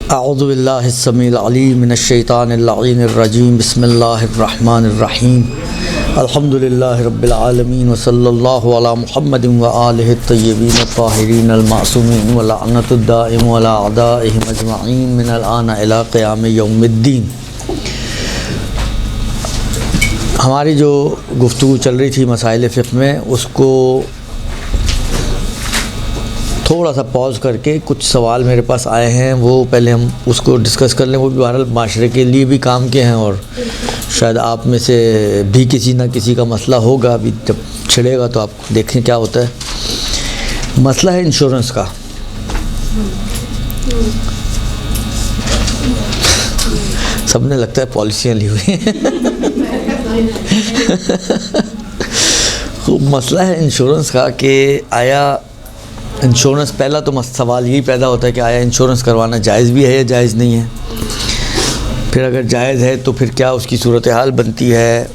अऊज़ुबिल्लाहिस्समीइल अलीम मिनश्शैतानिर्रजीम बिस्मिल्लाहिर्रहमानिर्रहीम अल्हम्दुलिल्लाहि रब्बिल आलमीन व सल्लल्लाहु अला मुहम्मदिन व आलिहि त्तय्यबीन त्ताहिरीन अल मासूमीन व लअनतुद दाइम अला अदाइहिम अजमईन मिनल आन इला क़ियाम यौमिद्दीन। हमारी जो गुफ्तगू चल रही थी मसाइल फ़िक़्ह में, उसको थोड़ा सा पॉज करके कुछ सवाल मेरे पास आए हैं, वो पहले हम उसको डिस्कस कर लें। वो भी बहरहाल माशरे के लिए भी काम के हैं और शायद आप में से भी किसी ना किसी का मसला होगा। अभी जब छिड़ेगा तो आप देखें क्या होता है। मसला है इंश्योरेंस का। सबने लगता है पॉलिसियाँ ली हुई हैं। तो मसला है इंश्योरेंस का कि आया इंश्योरेंस, पहला तो सवाल यही पैदा होता है कि आया इंश्योरेंस करवाना जायज़ भी है या जायज़ नहीं है। फिर अगर जायज़ है तो फिर क्या उसकी सूरत हाल बनती है।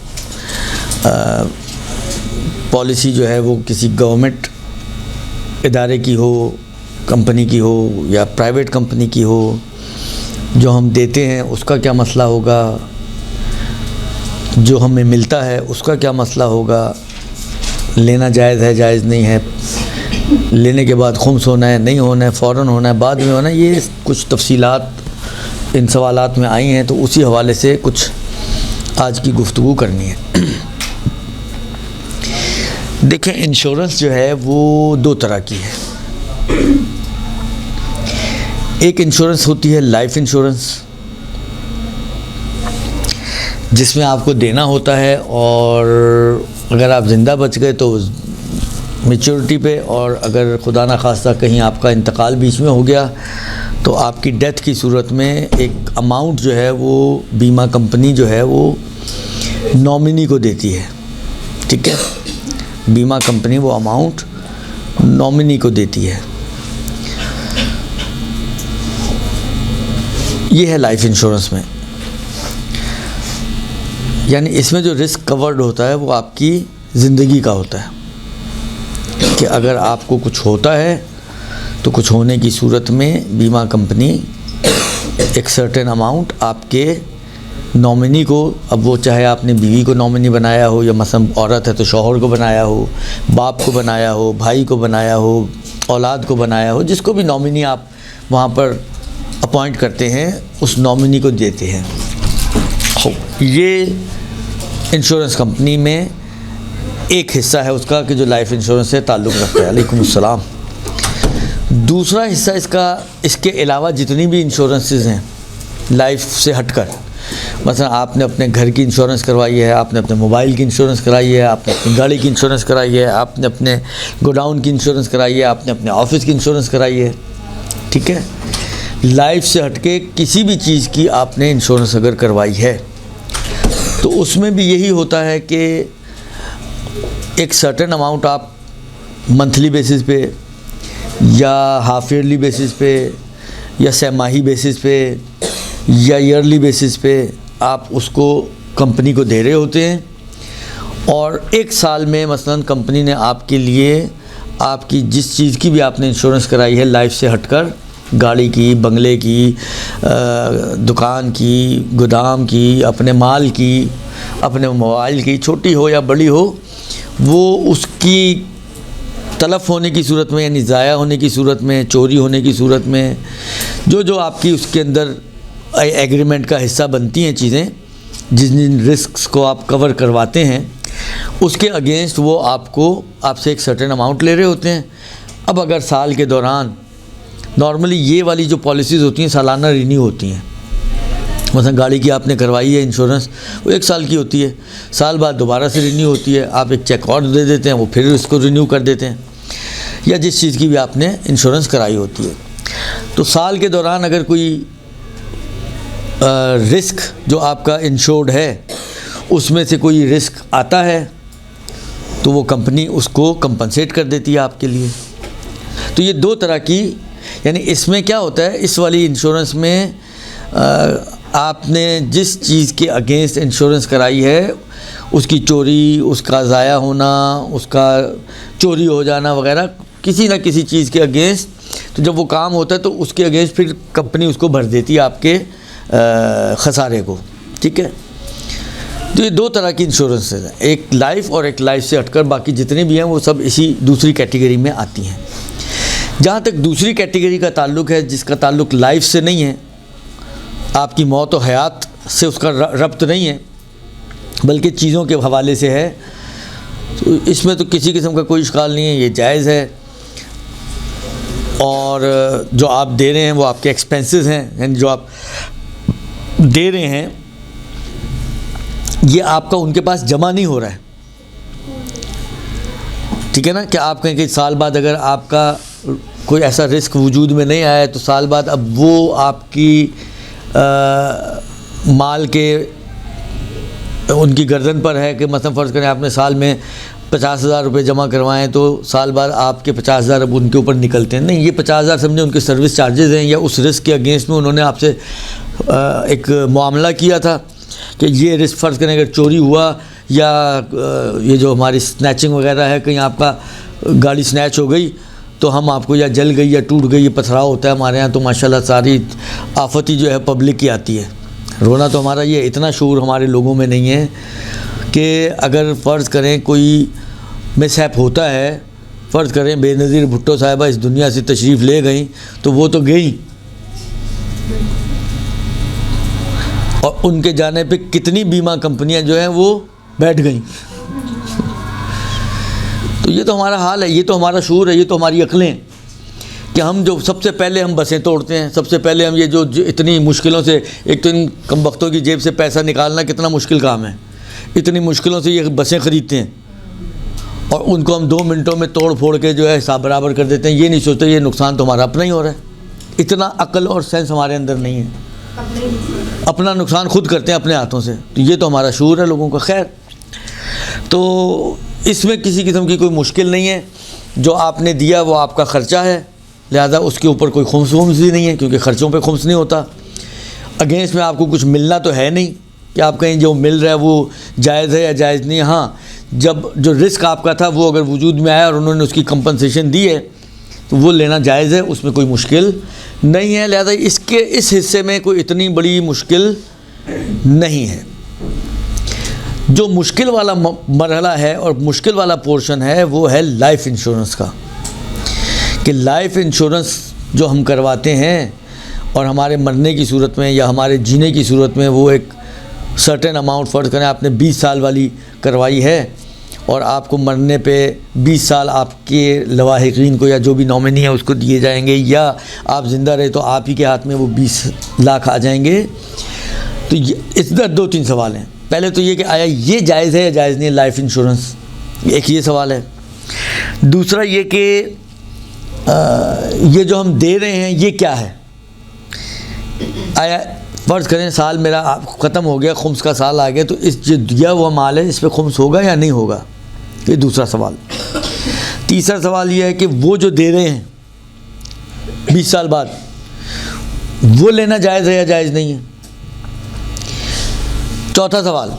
पॉलिसी जो है वो किसी गवर्नमेंट इदारे की हो, कंपनी की हो या प्राइवेट कंपनी की हो, जो हम देते हैं उसका क्या मसला होगा, जो हमें मिलता है उसका क्या मसला होगा, लेना जायज़ है जायज़ नहीं है, लेने के बाद खुम्स होना है नहीं होना है, फ़ौरन होना है बाद में होना है, ये कुछ तफसीलात इन सवालात में आई हैं। तो उसी हवाले से कुछ आज की गुफ्तगू करनी है। देखें, इंश्योरेंस जो है वो दो तरह की है। एक इंश्योरेंस होती है लाइफ इंश्योरेंस, जिसमें आपको देना होता है और अगर आप ज़िंदा बच गए तो मैच्योरिटी पे, और अगर खुदा ना खास्ता कहीं आपका इंतकाल बीच में हो गया तो आपकी डेथ की सूरत में एक अमाउंट जो है वो बीमा कंपनी जो है वो नॉमिनी को देती है। ठीक है, बीमा कंपनी वो अमाउंट नॉमिनी को देती है। ये है लाइफ इंश्योरेंस में, यानी इसमें जो रिस्क कवर्ड होता है वो आपकी ज़िंदगी का होता है कि अगर आपको कुछ होता है तो कुछ होने की सूरत में बीमा कंपनी एक सर्टेन अमाउंट आपके नॉमिनी को, अब वो चाहे आपने बीवी को नॉमिनी बनाया हो या मसलन औरत है तो शौहर को बनाया हो, बाप को बनाया हो, भाई को बनाया हो, औलाद को बनाया हो, जिसको भी नॉमिनी आप वहाँ पर अपॉइंट करते हैं उस नॉमिनी को देते हैं। ये इंश्योरेंस कंपनी में एक हिस्सा है उसका कि जो लाइफ इंश्योरेंस से ताल्लुक़ रखता है। अलैकुम अस्सलाम। दूसरा हिस्सा इसका, इसके अलावा जितनी भी इंश्योरेंसेस हैं लाइफ से हटकर, मतलब आपने अपने घर की इंश्योरेंस करवाई है, आपने अपने मोबाइल की इंश्योरेंस कराई है, आपने अपनी गाड़ी की इंश्योरेंस कराई है, आपने अपने गोडाउन की इंश्योरेंस कराई है, आपने अपने ऑफिस की इंश्योरेंस कराई है। ठीक है, लाइफ से हटके किसी भी चीज़ की आपने इंश्योरेंस अगर करवाई है तो उसमें भी यही होता है कि एक सर्टेन अमाउंट आप मंथली बेसिस पे या हाफ ईयरली बेसिस पे या सहमाही बेसिस पे या ईयरली बेसिस पे आप उसको कंपनी को दे रहे होते हैं। और एक साल में मसलन कंपनी ने आपके लिए आपकी जिस चीज़ की भी आपने इंश्योरेंस कराई है लाइफ से हटकर, गाड़ी की, बंगले की, दुकान की, गोदाम की, अपने माल की, अपने मोबाइल की, छोटी हो या बड़ी हो, वो उसकी तलफ़ होने की सूरत में यानी ज़ाया होने की सूरत में, चोरी होने की सूरत में, जो जो आपकी उसके अंदर एग्रीमेंट का हिस्सा बनती हैं चीज़ें, जिन जिन रिस्क्स को आप कवर करवाते हैं उसके अगेंस्ट वो आपसे एक सर्टेन अमाउंट ले रहे होते हैं। अब अगर साल के दौरान नॉर्मली ये वाली जो पॉलिसीज़ होती हैं सालाना रिन्यू होती हैं, मतलब गाड़ी की आपने करवाई है इंश्योरेंस, वो एक साल की होती है, साल बाद दोबारा से रिन्यू होती है, आप एक चेक और दे देते हैं, वो फिर इसको रिन्यू कर देते हैं, या जिस चीज़ की भी आपने इंश्योरेंस कराई होती है। तो साल के दौरान अगर कोई रिस्क जो आपका इंश्योर्ड है उसमें से कोई रिस्क आता है तो वो कंपनी उसको कंपनसेट कर देती है आपके लिए। तो ये दो तरह की, यानी इसमें क्या होता है, इस वाली इंश्योरेंस में आपने जिस चीज़ के अगेंस्ट इंश्योरेंस कराई है उसकी चोरी, उसका ज़ाया होना, उसका चोरी हो जाना वगैरह, किसी न किसी चीज़ के अगेंस्ट तो जब वो काम होता है तो उसके अगेंस्ट फिर कंपनी उसको भर देती है आपके खसारे को, ठीक है। तो ये दो तरह की इंश्योरेंस है, एक लाइफ और एक लाइफ से हटकर बाकी जितने भी हैं वो सब इसी दूसरी कैटेगरी में आती हैं। जहाँ तक दूसरी कैटेगरी का ताल्लुक़ है, जिसका ताल्लुक़ लाइफ से नहीं है, आपकी मौत और हयात से उसका रब्त नहीं है, बल्कि चीज़ों के हवाले से है, तो इसमें तो किसी किस्म का कोई इश्काल नहीं है, ये जायज़ है। और जो आप दे रहे हैं वो आपके एक्सपेंसेस हैं, यानी जो आप दे रहे हैं ये आपका उनके पास जमा नहीं हो रहा है, ठीक है ना। कि आप कहें कि साल बाद अगर आपका कोई ऐसा रिस्क वजूद में नहीं आया तो साल बाद अब वो आपकी माल के उनकी गर्दन पर है कि मतलब फ़र्ज़ करें आपने साल में 50,000 रुपये जमा करवाएं तो साल बाद आपके 50,000 अब उनके ऊपर निकलते हैं। नहीं, ये 50,000 समझे उनके सर्विस चार्जेज़ हैं, या उस रिस्क के अगेंस्ट में उन्होंने आपसे एक मामला किया था कि ये रिस्क फ़र्ज़ करें अगर चोरी हुआ या ये जो हमारी स्नैचिंग वगैरह है, कहीं आपका गाड़ी स्नैच हो गई तो हम आपको, या जल गई या टूट गई, ये पथराव होता है हमारे यहाँ तो माशाल्लाह सारी आफत ही जो है पब्लिक की आती है। रोना तो हमारा ये इतना शूर हमारे लोगों में नहीं है कि अगर फ़र्ज़ करें कोई मिसहैप होता है, फ़र्ज़ करें बेनज़ीर भुट्टो साहिबा इस दुनिया से तशरीफ़ ले गई तो वो तो गई, और उनके जाने पे कितनी बीमा कंपनियां जो हैं वो बैठ गई। तो ये तो हमारा हाल है, ये तो हमारा शूर है, ये तो हमारी अक्लें हैं कि हम जो सबसे पहले हम बसें तोड़ते हैं, सबसे पहले हम ये जो इतनी मुश्किलों से, एक तो इन कमबख्तों की जेब से पैसा निकालना कितना मुश्किल काम है, इतनी मुश्किलों से ये बसें ख़रीदते हैं और उनको हम 2 मिनटों में तोड़ फोड़ के जो है हिसाब बराबर कर देते हैं। ये नहीं सोचते ये नुकसान तो हमारा अपना ही हो रहा है, इतना अक्ल और सेंस हमारे अंदर नहीं है, अपना नुकसान खुद करते हैं अपने हाथों से। तो ये तो हमारा शूर है लोगों का। खैर, तो इसमें किसी किस्म की कोई मुश्किल नहीं है, जो आपने दिया वो आपका ख़र्चा है, लिहाजा उसके ऊपर कोई खुम्स ही नहीं है, क्योंकि ख़र्चों पे खुम्स नहीं होता। अगेंस्ट में आपको कुछ मिलना तो है नहीं कि आप कहें जो मिल रहा है वो जायज़ है या जायज़ नहीं है। हाँ, जब जो रिस्क आपका था वो अगर वजूद में आया और उन्होंने उसकी कंपनसेशन दी है तो वो लेना जायज़ है, उसमें कोई मुश्किल नहीं है। लिहाजा इसके इस हिस्से में कोई इतनी बड़ी मुश्किल नहीं है। जो मुश्किल वाला मरहला है और मुश्किल वाला पोर्शन है वो है लाइफ इंश्योरेंस का, कि लाइफ इंश्योरेंस जो हम करवाते हैं और हमारे मरने की सूरत में या हमारे जीने की सूरत में वो एक सर्टेन अमाउंट, फ़र्ज़ करें आपने 20 साल वाली करवाई है और आपको मरने पे 20 साल आपके लवाहिकीन को या जो भी नॉमिनी है उसको दिए जाएंगे, या आप ज़िंदा रहे तो आप ही के हाथ में वो 20 लाख आ जाएंगे। तो इस तरह 2-3 सवाल हैं। पहले तो ये कि आया ये जायज़ है या जायज़ नहीं है लाइफ इंश्योरेंस, एक ये सवाल है। दूसरा ये कि ये जो हम दे रहे हैं ये क्या है। आया फ़र्ज़ करें साल मेरा ख़त्म हो गया, खुम्स का साल आ गया, तो इस जो दिया हुआ माल है इस पर खुम्स होगा या नहीं होगा, ये दूसरा सवाल। तीसरा सवाल ये है कि वो जो दे रहे हैं 20 साल बाद वो लेना जायज़ है या जायज़ नहीं है। चौथा सवाल,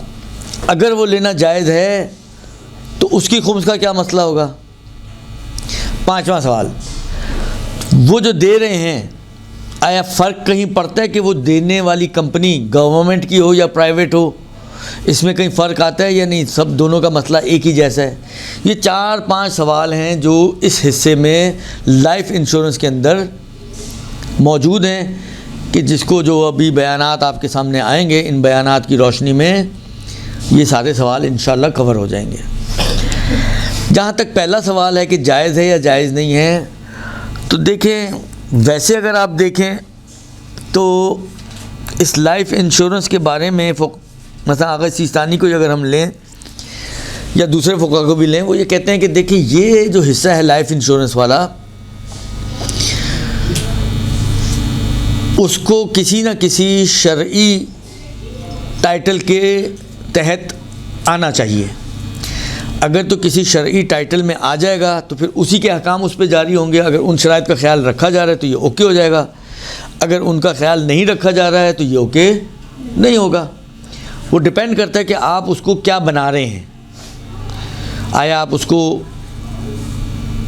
अगर वो लेना जायज़ है तो उसकी खुम्स का क्या मसला होगा। पांचवा सवाल, वो जो दे रहे हैं आया फ़र्क कहीं पड़ता है कि वो देने वाली कंपनी गवर्नमेंट की हो या प्राइवेट हो, इसमें कहीं फ़र्क आता है या नहीं, सब दोनों का मसला एक ही जैसा है। ये 4-5 सवाल हैं जो इस हिस्से में लाइफ इंश्योरेंस के अंदर मौजूद हैं, कि जिसको जो अभी बयानात आपके सामने आएंगे, इन बयानात की रोशनी में ये सारे सवाल इंशाल्लाह कवर हो जाएंगे। जहाँ तक पहला सवाल है कि जायज़ है या जायज़ नहीं है, तो देखें, वैसे अगर आप देखें तो इस लाइफ इंश्योरेंस के बारे में मतलब आगा सिस्तानी को अगर हम लें या दूसरे फ़ुक़हा को भी लें, वो ये कहते हैं कि देखिए ये जो हिस्सा है लाइफ इंश्योरेंस वाला, उसको किसी न किसी शरई टाइटल के तहत आना चाहिए। अगर तो किसी शरई टाइटल में आ जाएगा तो फिर उसी के अहकाम उस पर जारी होंगे। अगर उन शराइत का ख्याल रखा जा रहा है तो ये ओके हो जाएगा, अगर उनका ख्याल नहीं रखा जा रहा है तो ये ओके नहीं होगा। वो डिपेंड करता है कि आप उसको क्या बना रहे हैं। आया आप उसको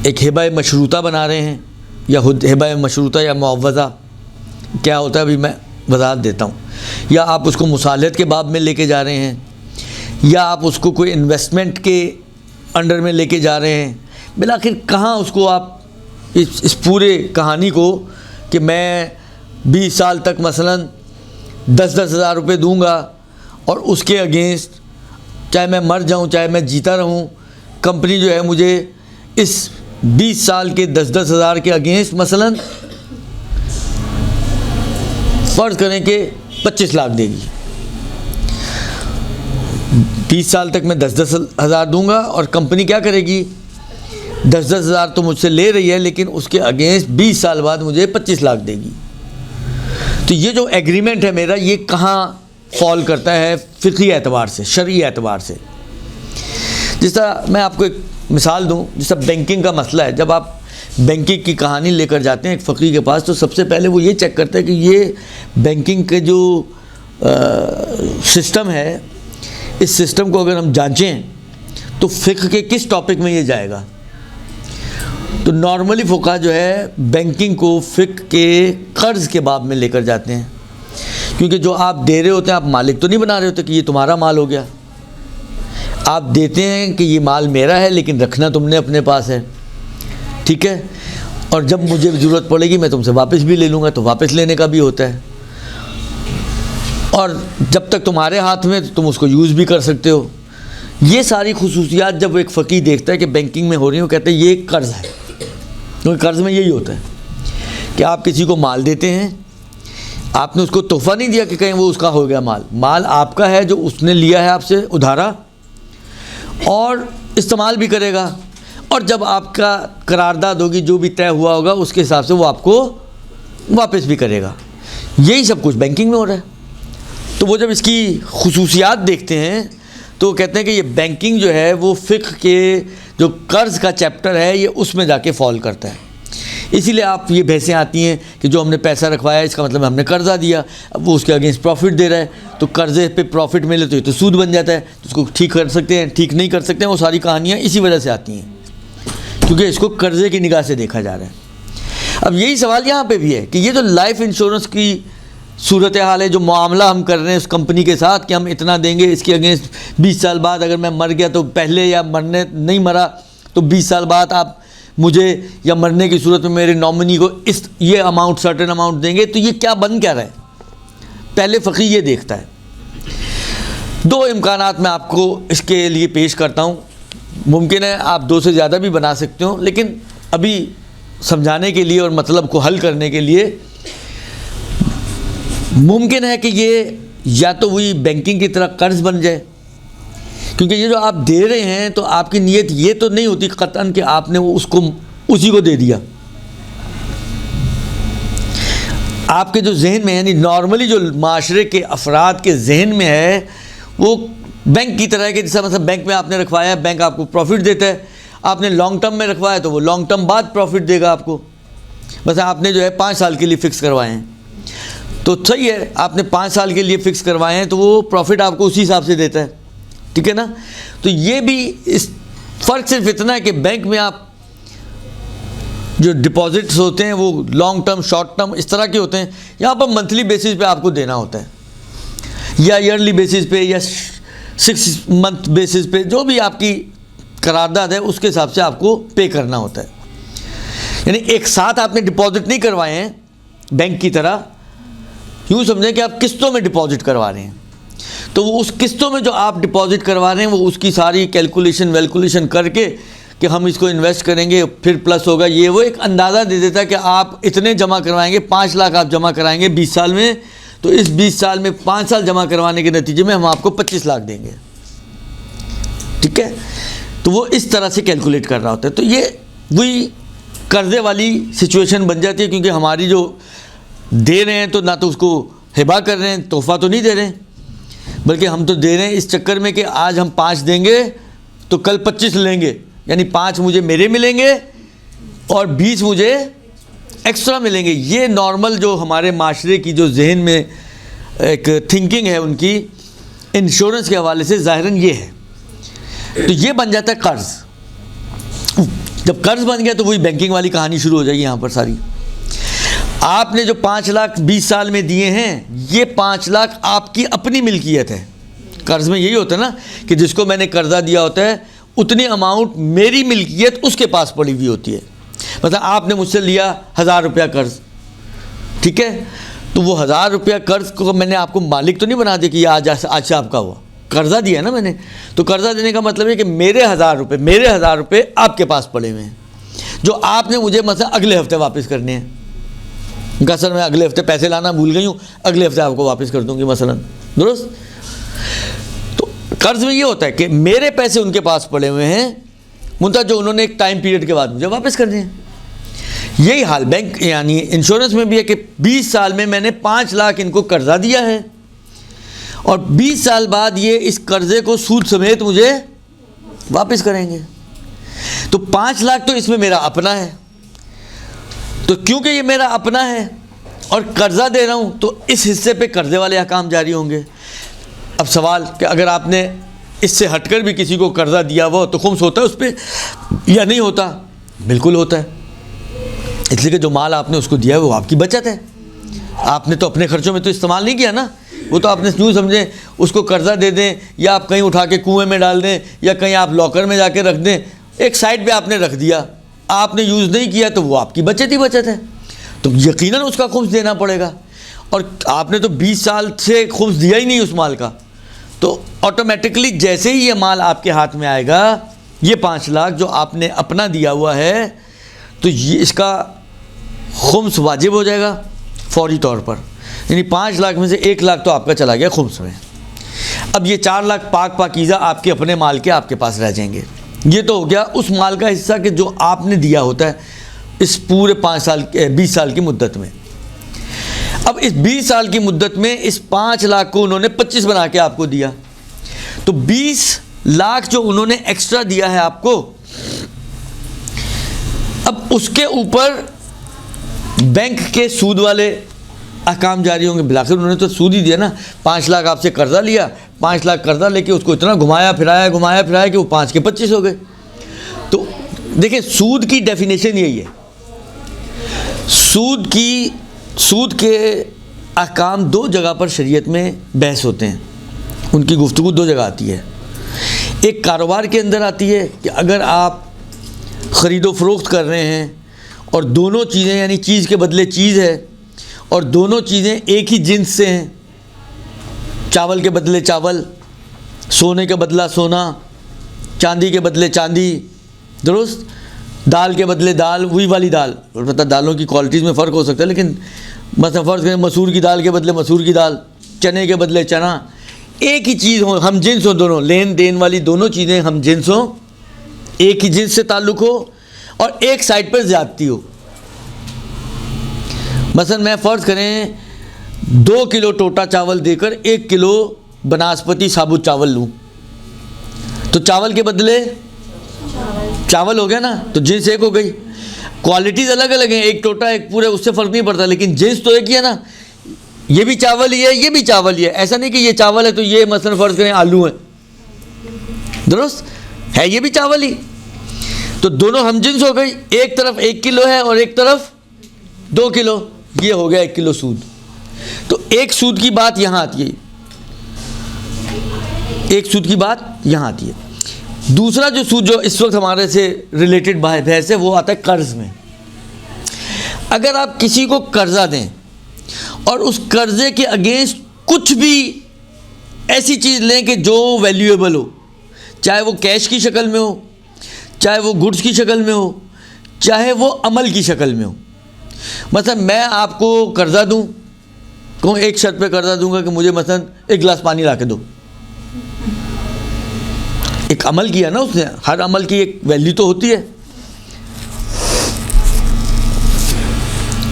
एक हिबा मशरूता बना रहे हैं या हिबा मशरूता या मुआवज़ा क्या होता है अभी मैं वजाहत देता हूँ, या आप उसको मुसालहत के बाब में लेके जा रहे हैं, या आप उसको कोई इन्वेस्टमेंट के अंडर में लेके जा रहे हैं, बिलाखिर कहाँ उसको आप इस पूरे कहानी को कि मैं 20 साल तक मसलन 10-10 हज़ार रुपये दूँगा और उसके अगेंस्ट चाहे मैं मर जाऊँ चाहे मैं जीता रहूँ, कंपनी जो है मुझे इस 20 साल के 10-10 हज़ार के अगेंस्ट मसलन फ़र्ज़ करें कि 25 लाख देगी। 20 साल तक मैं 10-10 हज़ार दूँगा और कंपनी क्या करेगी, 10-10 हज़ार तो मुझसे ले रही है लेकिन उसके अगेंस्ट 20 साल बाद मुझे 25 लाख देगी। तो ये जो एग्रीमेंट है मेरा, ये कहाँ फॉल करता है फ़िक़ही एतबार से, शरई एतबार से। जिस तरह मैं आपको एक मिसाल दूँ, जिस तरह बैंकिंग का मसला है, जब आप बैंकिंग की कहानी लेकर जाते हैं एक फ़कीह के पास, तो सबसे पहले वो ये चेक करते हैं कि ये बैंकिंग के जो सिस्टम है, इस सिस्टम को अगर हम जांचें तो फ़िक़ह के किस टॉपिक में ये जाएगा। तो नॉर्मली फ़ुक़हा जो है बैंकिंग को फ़िक़ह के कर्ज़ के बाब में लेकर जाते हैं, क्योंकि जो आप दे रहे होते हैं आप मालिक तो नहीं बना रहे होते कि ये तुम्हारा माल हो गया। आप देते हैं कि ये माल मेरा है लेकिन रखना तुमने अपने पास है, ठीक है, और जब मुझे ज़रूरत पड़ेगी मैं तुमसे वापस भी ले लूँगा, तो वापस लेने का भी होता है। और जब तक तुम्हारे हाथ में तो तुम उसको यूज़ भी कर सकते हो। ये सारी खुसूसियात जब एक फ़कीह देखता है कि बैंकिंग में हो रही हो, कहते हैं ये कर्ज़ है। क्योंकि कर्ज़ में यही होता है कि आप किसी को माल देते हैं, आपने उसको तोहफ़ा नहीं दिया कि कहीं वो उसका हो गया माल आपका है जो उसने लिया है आपसे उधारा और इस्तेमाल भी करेगा, और जब आपका करारदाद होगी जो भी तय हुआ होगा उसके हिसाब से वो आपको वापस भी करेगा। यही सब कुछ बैंकिंग में हो रहा है। तो वो जब इसकी खुसूसियात देखते हैं तो कहते हैं कि ये बैंकिंग जो है वो फ़िक़ह के जो कर्ज़ का चैप्टर है ये उसमें जाके फॉल करता है। इसीलिए आप ये बहसें आती हैं कि जो हमने पैसा रखवाया इसका मतलब हमने कर्ज़ा दिया, अब वो उसके अगेंस्ट प्रॉफिट दे रहा है, तो कर्ज़े पे प्रॉफिट मिले तो ये तो सूद बन जाता है, तो उसको ठीक कर सकते हैं, ठीक नहीं कर सकते हैं। वो सारी कहानियाँ इसी वजह से आती हैं क्योंकि इसको कर्ज़े की निगाह से देखा जा रहा है। अब यही सवाल यहाँ पे भी है कि ये जो लाइफ इंश्योरेंस की सूरत हाल है, जो मामला हम कर रहे हैं उस कंपनी के साथ कि हम इतना देंगे, इसके अगेंस्ट 20 साल बाद अगर मैं मर गया तो पहले, या मरने नहीं मरा तो 20 साल बाद आप मुझे, या मरने की सूरत में मेरे नॉमिनी को ये अमाउंट, सर्टेन अमाउंट देंगे। तो ये क्या बन क्या रहा है, पहले फ़कीह ये देखता है। दो इम्कानात मैं आपको इसके लिए पेश करता हूँ। मुमकिन है आप दो से ज़्यादा भी बना सकते हो, लेकिन अभी समझाने के लिए और मतलब को हल करने के लिए मुमकिन है कि ये या तो वही बैंकिंग की तरह कर्ज़ बन जाए, क्योंकि ये जो आप दे रहे हैं तो आपकी नीयत ये तो नहीं होती कतन कि आपने वो उसको उसी को दे दिया। आपके जो जहन में, यानी नॉर्मली जो माशरे के अफराद के जहन में है वो बैंक की तरह है कि जैसा मतलब बैंक में आपने रखवाया है, बैंक आपको प्रॉफिट देता है। आपने लॉन्ग टर्म में रखवाया तो वो लॉन्ग टर्म बाद प्रॉफिट देगा आपको। बस आपने जो है 5 साल के लिए फ़िक्स करवाए हैं तो सही है, आपने 5 साल के लिए फ़िक्स करवाए हैं तो वो प्रॉफिट आपको उसी हिसाब से देता है, ठीक है ना। तो ये भी इस फ़र्क सिर्फ इतना है कि बैंक में आप जो डिपॉजिट्स होते हैं वो लॉन्ग टर्म, शॉर्ट टर्म इस तरह के होते हैं। यहाँ पर मंथली बेसिस पे आपको देना होता है, या ईयरली बेसिस पे, या 6 मंथ बेसिस पे, जो भी आपकी करारदाद है उसके हिसाब से आपको पे करना होता है। यानी एक साथ आपने डिपॉजिट नहीं करवाए हैं बैंक की तरह, यूँ समझें कि आप किस्तों में डिपॉजिट करवा रहे हैं। तो वो उस किस्तों में जो आप डिपॉजिट करवा रहे हैं वो उसकी सारी कैलकुलेशन करके कि हम इसको इन्वेस्ट करेंगे फिर प्लस होगा, ये वो एक अंदाज़ा दे देता है कि आप इतने जमा करवाएंगे, 5 लाख आप जमा कराएंगे 20 साल में, तो इस 20 साल में 5 साल जमा करवाने के नतीजे में हम आपको 25 लाख देंगे, ठीक है। तो वो इस तरह से कैलकुलेट कर रहा होता है। तो ये वही कर्ज़े वाली सिचुएशन बन जाती है, क्योंकि हमारी जो दे रहे हैं तो ना तो उसको हिबा कर रहे हैं, तोहफ़ा तो नहीं दे रहे हैं, बल्कि हम तो दे रहे हैं इस चक्कर में कि आज हम 5 देंगे तो कल 25 लेंगे, यानी 5 मुझे मेरे मिलेंगे और 20 मुझे एक्स्ट्रा मिलेंगे। ये नॉर्मल जो हमारे माशरे की जो जहन में एक थिंकिंग है उनकी इंश्योरेंस के हवाले से ज़ाहिरन ये है। तो ये बन जाता है कर्ज़। जब कर्ज बन गया तो वही बैंकिंग वाली कहानी शुरू हो जाएगी यहाँ पर सारी। आपने जो 5 लाख 20 साल में दिए हैं, ये 5 लाख आपकी अपनी मिल्कियत है। कर्ज में यही होता है ना कि जिसको मैंने कर्जा दिया होता है उतनी अमाउंट मेरी मिल्कियत उसके पास पड़ी हुई होती है। मतलब आपने मुझसे लिया 1000 रुपया कर्ज, ठीक है, तो वो 1000 रुपया कर्ज को मैंने आपको मालिक तो नहीं बना दिया कि ये आज से आपका हुआ, कर्जा दिया ना मैंने। तो कर्जा देने का मतलब है कि मेरे 1000 रुपये आपके पास पड़े हुए हैं, जो आपने मुझे मतलब अगले हफ्ते वापस करने हैं। उनका सर मैं अगले हफ्ते पैसे लाना भूल गई हूँ, अगले हफ्ते आपको वापस कर दूंगी मसलन, दुरुस्त। तो कर्ज में ये होता है कि मेरे पैसे उनके पास पड़े हुए हैं, मुद्दा जो उन्होंने एक टाइम पीरियड के बाद मुझे वापस करने हैं। यही हाल बैंक यानी इंश्योरेंस में भी है कि 20 साल में मैंने 5 लाख इनको कर्जा दिया है और 20 साल बाद ये इस कर्जे को सूद समेत मुझे वापस करेंगे। तो 5 लाख तो इसमें मेरा अपना है, तो क्योंकि ये मेरा अपना है और कर्जा दे रहा हूँ तो इस हिस्से पे कर्जे वाले अहकाम जारी होंगे। अब सवाल कि अगर आपने इससे हटकर भी किसी को कर्जा दिया हुआ तो खुम्स होता है उस पर या नहीं होता? बिल्कुल होता है, इसलिए कि जो माल आपने उसको दिया है वो आपकी बचत है। आपने तो अपने खर्चों में तो इस्तेमाल नहीं किया ना, वो तो आपने यूँ समझें उसको कर्जा दे दें या आप कहीं उठा के कुएं में डाल दें या कहीं आप लॉकर में जाके रख दें, एक साइड पे आपने रख दिया, आपने यूज़ नहीं किया तो वो आपकी बचत ही बचत है, तो यकीनन उसका खुम्स देना पड़ेगा। और आपने तो 20 साल से खुम्स दिया ही नहीं उस माल का, तो ऑटोमेटिकली जैसे ही ये माल आपके हाथ में आएगा, ये 5 लाख जो आपने अपना दिया हुआ है, तो ये इसका खुम्स वाजिब हो जाएगा फौरी तौर पर। यानी 5 लाख में से 1 लाख तो आपका चला गया खुम्स में। अब ये 4 लाख पाकीज़ा आपके अपने माल के आपके पास रह जाएंगे। ये तो हो गया उस माल का हिस्सा कि जो आपने दिया होता है इस पूरे 20 साल की मुद्दत में। अब इस 20 साल की मुद्दत में इस 5 लाख को उन्होंने 25 बना के आपको दिया, तो 20 लाख जो उन्होंने एक्स्ट्रा दिया है आपको, अब उसके ऊपर बैंक के सूद वाले अहकाम जारी होंगे। बिलाखिर उन्होंने तो सूद ही दिया ना, 5 लाख आपसे कर्जा लिया, 5 लाख कर्जा लेके उसको इतना घुमाया फिराया कि वो 5 के 25 हो गए। तो देखिए सूद की डेफिनेशन यही है। सूद के अहकाम 2 जगह पर शरीयत में बहस होते हैं, उनकी गुफ्तगू 2 जगह आती है। एक कारोबार के अंदर आती है कि अगर आप ख़रीदो फ़रोख्त कर रहे हैं और दोनों चीज़ें यानी चीज़ के बदले चीज़ है और दोनों चीज़ें एक ही जिन्स से हैं, चावल के बदले चावल, सोने के बदला सोना, चांदी के बदले चांदी, दुरुस्त, दाल के बदले दाल, वही वाली दाल। मतलब दालों की क्वालिटीज़ में फ़र्क हो सकता है, लेकिन मतलब फ़र्ज़ करें मसूर की दाल के बदले मसूर की दाल, चने के बदले चना, एक ही चीज़ हो, हम जिन्स हो, दोनों लेन देन वाली दोनों चीज़ें हम जिन्स हो, एक ही जिन्स से ताल्लुक़ हो और एक साइड पर ज़्यादती हो। मसलन मैं फ़र्ज़ करें 2 किलो टोटा चावल देकर 1 किलो बनास्पति साबुत चावल लूँ, तो चावल के बदले चावल हो गया ना, तो जिन्स एक हो गई। क्वालिटीज़ अलग अलग हैं, एक टोटा एक पूरे, उससे फ़र्क नहीं पड़ता, लेकिन जिन्स तो एक ही है ना। ये भी चावल ही है, ये भी चावल ही है, ऐसा नहीं कि ये चावल है तो ये मसलन फ़र्ज़ करें आलू है, दुरुस्त है, ये भी चावल ही। तो दोनों हम जिन्स हो गई, एक तरफ 1 किलो है और एक तरफ 2 किलो, ये हो गया 1 किलो सूद। तो एक सूद की बात यहाँ आती है, एक सूद की बात यहाँ आती है। दूसरा जो सूद जो इस वक्त हमारे से रिलेटेड बहस है वो आता है कर्ज में। अगर आप किसी को कर्जा दें और उस कर्जे के अगेंस्ट कुछ भी ऐसी चीज़ लें कि जो वैल्यूएबल हो, चाहे वो कैश की शक्ल में हो, चाहे वो गुड्स की शक्ल में हो, चाहे वो अमल की शक्ल में हो। मतलब मैं आपको कर्जा दूं, कहूँ एक शर्त पे कर्जा दूंगा कि मुझे मसलन 1 गिलास पानी ला के दो, एक अमल किया ना उसने, हर अमल की एक वैल्यू तो होती है।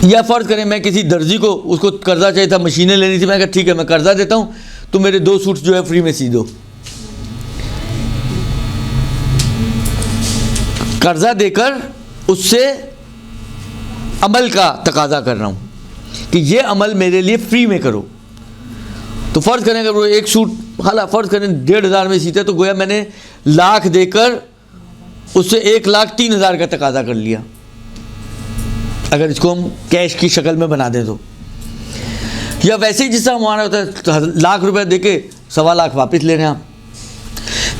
या फ़र्ज़ करें मैं किसी दर्जी को, उसको कर्जा चाहिए था, मशीनें लेनी थी, मैं कहा ठीक है मैं कर्जा देता हूँ, तो मेरे 2 सूट्स जो है फ्री में सी दो। कर्जा देकर उससे अमल का तकाजा कर रहा हूँ कि ये अमल मेरे लिए फ्री में करो। तो फ़र्ज़ करें अगर वो एक सूट फ़र्ज़ करें 1500 में सीते, तो गोया मैंने लाख देकर उससे 1,03,000 का तकाजा कर लिया, अगर इसको हम कैश की शक्ल में बना दें तो। या वैसे ही जिससे हमारा होता है लाख रुपए देके 1.25 लाख वापस ले रहे हैं आप।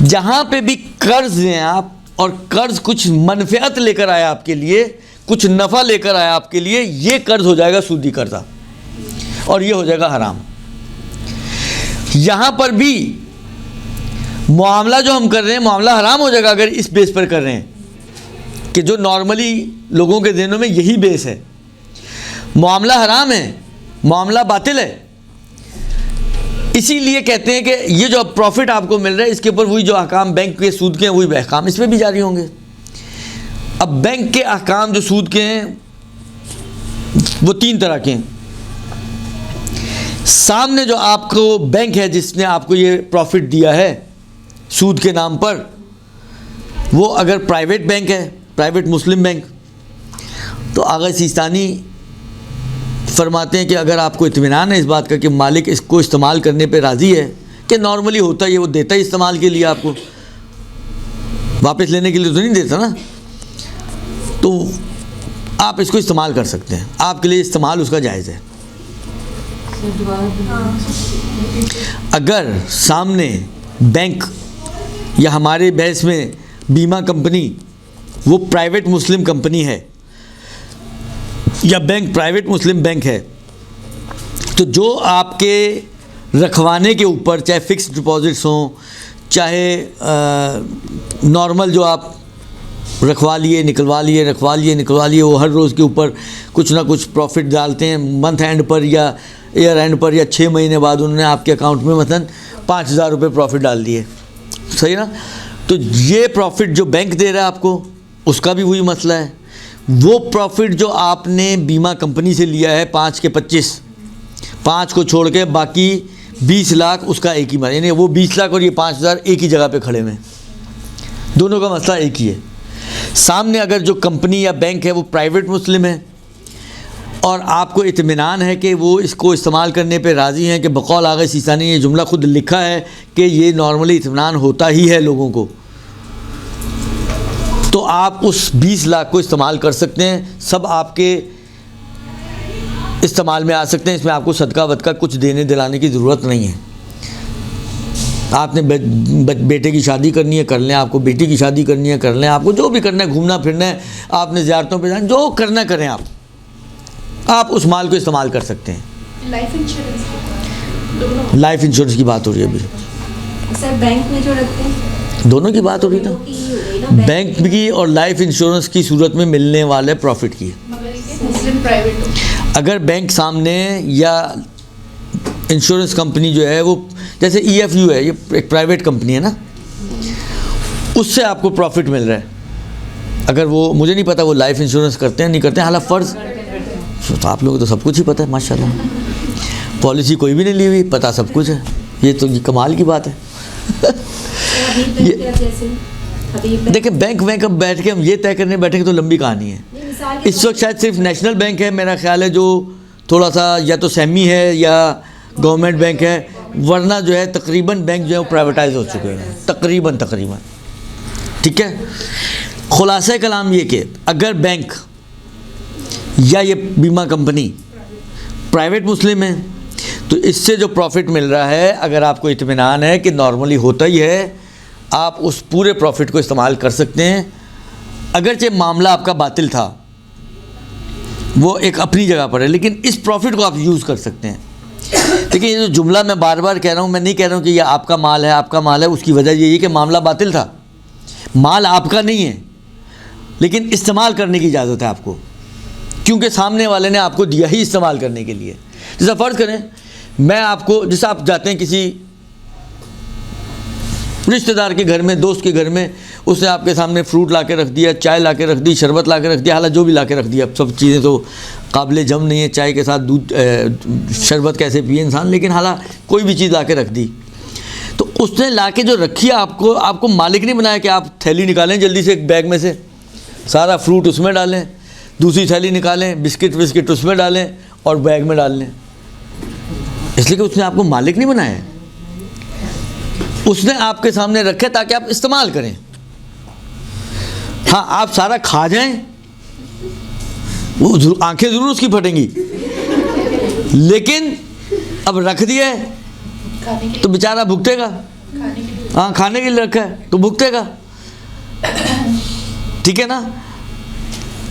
जहाँ पे भी कर्ज हैं आप, और कर्ज कुछ मनफियत लेकर आया आपके लिए, कुछ नफ़ा लेकर आया आपके लिए, ये कर्ज हो जाएगा सूदी कर्जा और ये हो जाएगा हराम। यहाँ पर भी मामला जो हम कर रहे हैं, मामला हराम हो जाएगा अगर इस बेस पर कर रहे हैं कि जो नॉर्मली लोगों के ज़हनों में यही बेस है। मामला हराम है, मामला बातिल है। इसीलिए कहते हैं कि ये जो प्रॉफिट आपको मिल रहा है इसके ऊपर वही जो अहकाम बैंक के सूद के हैं वही अहकाम इस पर भी जारी होंगे। अब बैंक के अहकाम जो सूद के हैं वो 3 तरह के हैं। सामने जो आपको बैंक है जिसने आपको ये प्रॉफिट दिया है सूद के नाम पर, वो अगर प्राइवेट बैंक है, प्राइवेट मुस्लिम बैंक, तो आगा सिस्तानी फरमाते हैं कि अगर आपको इत्मीनान है इस बात का कि मालिक इसको इस्तेमाल करने पे राज़ी है, कि नॉर्मली होता है वो देता ही इस्तेमाल के लिए, आपको वापस लेने के लिए तो नहीं देता ना, तो आप इसको इस्तेमाल कर सकते हैं, आपके लिए इस्तेमाल उसका जायज़ है। अगर सामने बैंक या हमारे बहस में बीमा कंपनी वो प्राइवेट मुस्लिम कंपनी है या बैंक प्राइवेट मुस्लिम बैंक है, तो जो आपके रखवाने के ऊपर चाहे फ़िक्स डिपॉजिट्स हों, चाहे नॉर्मल जो आप रखवा लिए निकलवा लिए रखवा लिए निकलवा लिए, वो हर रोज़ के ऊपर कुछ ना कुछ प्रॉफिट डालते हैं मंथ एंड पर या ईयर एंड पर, या 6 महीने बाद उन्होंने आपके अकाउंट में मसलन 5,000 रुपये प्रॉफिट डाल दिए, सही ना। तो ये प्रॉफिट जो बैंक दे रहा है आपको उसका भी वही मसला है। वो प्रॉफिट जो आपने बीमा कंपनी से लिया है 5 के 25, 5 को छोड़ के बाकी 20 लाख उसका एक ही माना, यानी वो 20 लाख और ये 5,000 एक ही जगह पे खड़े हुए, दोनों का मसला एक ही है। सामने अगर जो कंपनी या बैंक है वो प्राइवेट मुस्लिम है और आपको इत्मीनान है कि वो इसको इस्तेमाल करने पे राज़ी हैं, कि बकौल आगे सीसा ने ये जुमला खुद लिखा है कि ये नॉर्मली इत्मीनान होता ही है लोगों को, तो आप उस 20 लाख को इस्तेमाल कर सकते हैं, सब आपके इस्तेमाल में आ सकते हैं। इसमें आपको सदका वदका कुछ देने दिलाने की ज़रूरत नहीं है। आपने बेटे की शादी करनी है कर लें, आपको बेटी की शादी करनी है कर लें, आपको जो भी करना है, घूमना फिरना है, आपने ज़ियारतों पे जाना, जो करना करें, आप उस माल को इस्तेमाल कर सकते हैं। लाइफ इंश्योरेंस की बात हो रही है अभी सर, बैंक में जो रखते हैं दोनों की बात हो रही था, बैंक की और लाइफ इंश्योरेंस की सूरत में मिलने वाले प्रॉफिट की। मुस्लिम प्राइवेट अगर बैंक सामने या इंश्योरेंस कंपनी जो है वो जैसे EFU है, ये एक प्राइवेट कंपनी है ना, उससे आपको प्रॉफिट मिल रहा है, अगर वो मुझे नहीं पता वो लाइफ इंश्योरेंस करते हैं नहीं करते हैं, हालांकि फ़र्ज़ तो आप लोगों को तो सब कुछ ही पता है माशाल्लाह, पॉलिसी कोई भी नहीं ली हुई, पता सब कुछ है, ये तो कमाल की बात है। देखिए बैंक अब बैठ के हम ये तय करने बैठेंगे तो लंबी कहानी है। इस वक्त शायद सिर्फ नेशनल बैंक है मेरा ख्याल है जो थोड़ा सा या तो सेमी है या गवर्नमेंट बैंक है, वरना जो है तकरीबन बैंक जो है वो प्राइवेटाइज हो चुके हैं तकरीबन। ठीक है, खुलासा कलाम ये कि अगर बैंक या ये बीमा कंपनी प्राइवेट मुस्लिम है तो इससे जो प्रॉफिट मिल रहा है, अगर आपको इत्मीनान है कि नॉर्मली होता ही है, आप उस पूरे प्रॉफिट को इस्तेमाल कर सकते हैं। अगरचे मामला आपका बातिल था, वो एक अपनी जगह पर है, लेकिन इस प्रॉफिट को आप यूज़ कर सकते हैं। देखिए ये जो जुमला मैं बार बार कह रहा हूँ, मैं नहीं कह रहा हूँ कि ये आपका माल है, उसकी वजह यही है कि मामला बातिल था, माल आपका नहीं है, लेकिन इस्तेमाल करने की इजाज़त है आपको, क्योंकि सामने वाले ने आपको दिया ही इस्तेमाल करने के लिए। जैसा फ़र्ज़ करें मैं आपको, जैसे आप जाते हैं किसी रिश्तेदार के घर में, दोस्त के घर में, उसने आपके सामने फ्रूट ला के रख दिया, चाय ला के रख दी, शरबत ला के रख दिया, हालांकि जो भी ला के रख दिया, अब सब चीज़ें तो काबिल जम नहीं है, चाय के साथ दूध शरबत कैसे पिए इंसान, लेकिन हालांकि कोई भी चीज़ ला के रख दी, तो उसने ला के जो रखी है आपको मालिक नहीं बनाया कि आप थैली निकालें जल्दी से एक बैग में से, सारा फ्रूट उसमें डालें, दूसरी थैली निकालें, बिस्किट उसमें डालें और बैग में डाल लें, इसलिए कि उसने आपको मालिक नहीं बनाया है, उसने आपके सामने रखे ताकि आप इस्तेमाल करें। हाँ, आप सारा खा जाएं, वो आंखें ज़रूर उसकी फटेंगी, लेकिन अब रख दिया है तो बेचारा भुगतेगा। हाँ, खाने के लिए रखा है तो भुगतेगा, ठीक है ना।